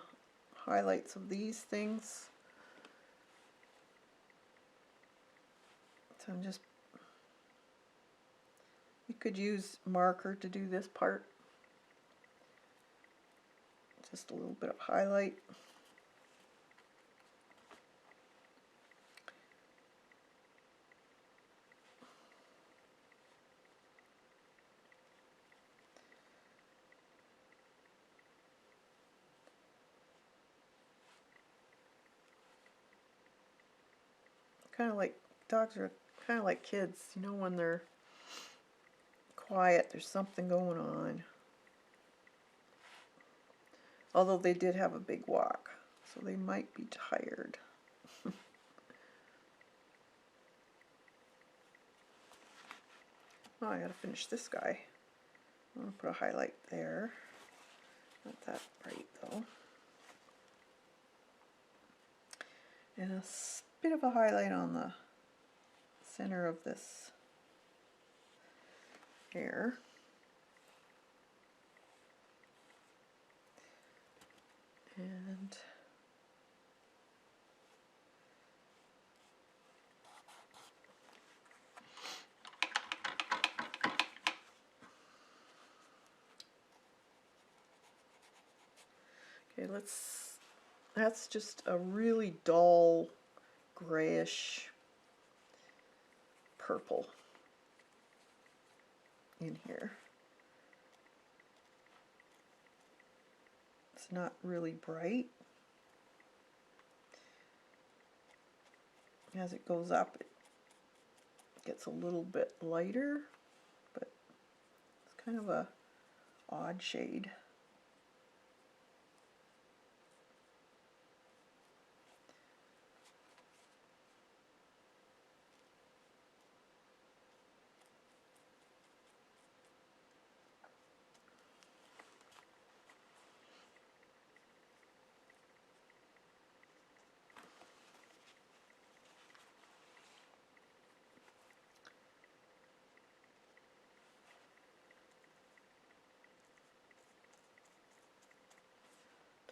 highlights of these things. So I'm just, you could use marker to do this part. Just a little bit of highlight. Kind of like, dogs are kind of like kids, you know, when they're quiet, there's something going on. Although they did have a big walk, so they might be tired. Oh, I gotta finish this guy. I'm gonna put a highlight there. Not that bright though. And a bit of a highlight on the center of this hair. And okay, that's just a really dull grayish purple in here. It's not really bright. As it goes up, it gets a little bit lighter, but it's kind of a odd shade.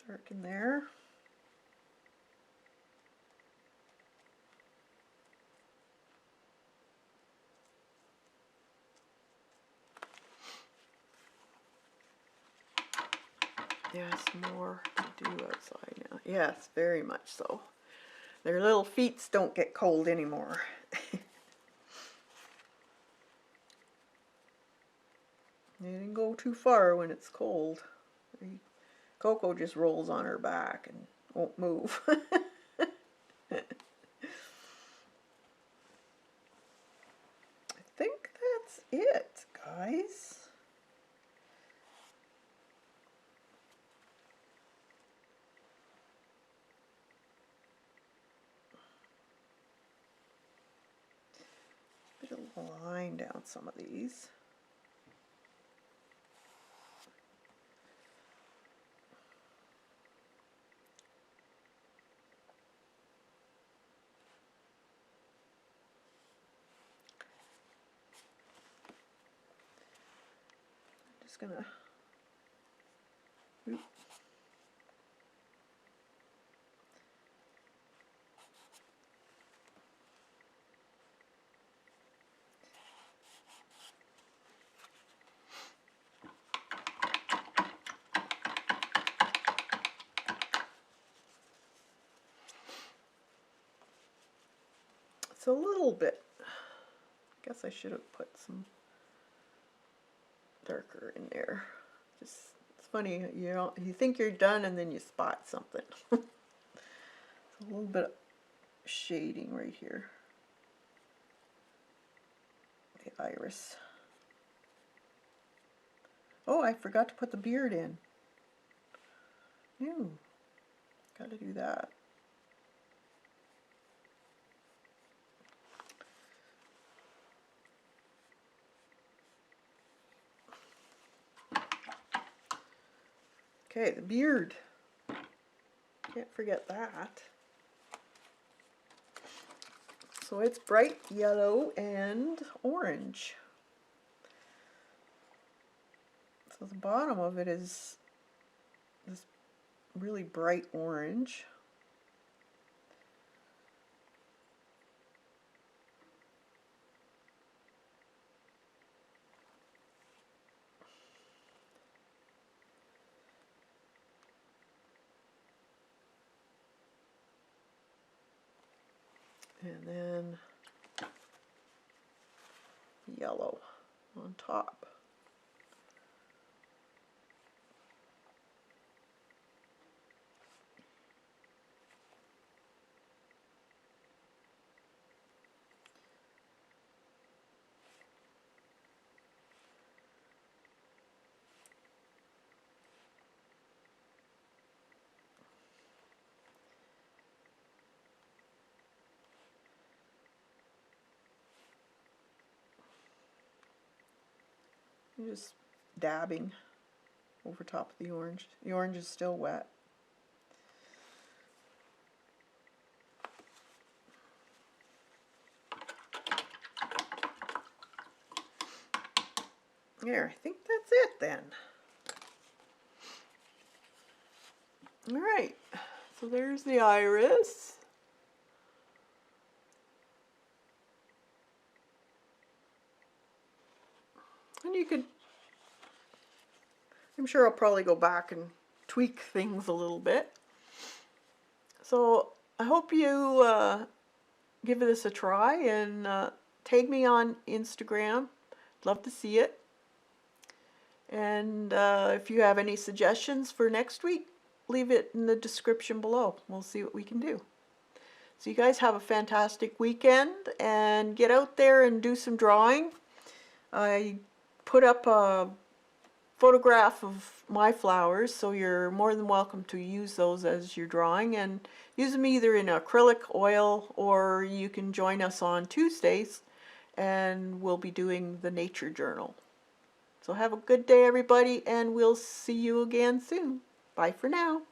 Dark in there. Yes, more to do outside now. Yes, very much so. Their little feet don't get cold anymore. They didn't go too far when it's cold. Coco just rolls on her back and won't move. I think that's it, guys. Bit of line down some of these. Just gonna oop. It's a little bit. I guess I should have put some darker in there. Just, it's funny, you know, you think you're done and then you spot something. It's a little bit of shading right here. The iris. Oh, I forgot to put the beard in. Ew. Gotta do that. Okay, the beard. Can't forget that. So it's bright yellow and orange. So the bottom of it is this really bright orange. And then yellow on top. I'm just dabbing over top of the orange. The orange is still wet. There, I think that's it then. Alright, so there's the iris. And you could, I'm sure I'll probably go back and tweak things a little bit. So I hope you give this a try and tag me on Instagram. Love to see it. And if you have any suggestions for next week, leave it in the description below. We'll see what we can do. So you guys have a fantastic weekend and get out there and do some drawing. I put up a photograph of my flowers, so you're more than welcome to use those as your drawing, and use them either in acrylic, oil, or you can join us on Tuesdays and we'll be doing the nature journal. So have a good day everybody, and we'll see you again soon. Bye for now.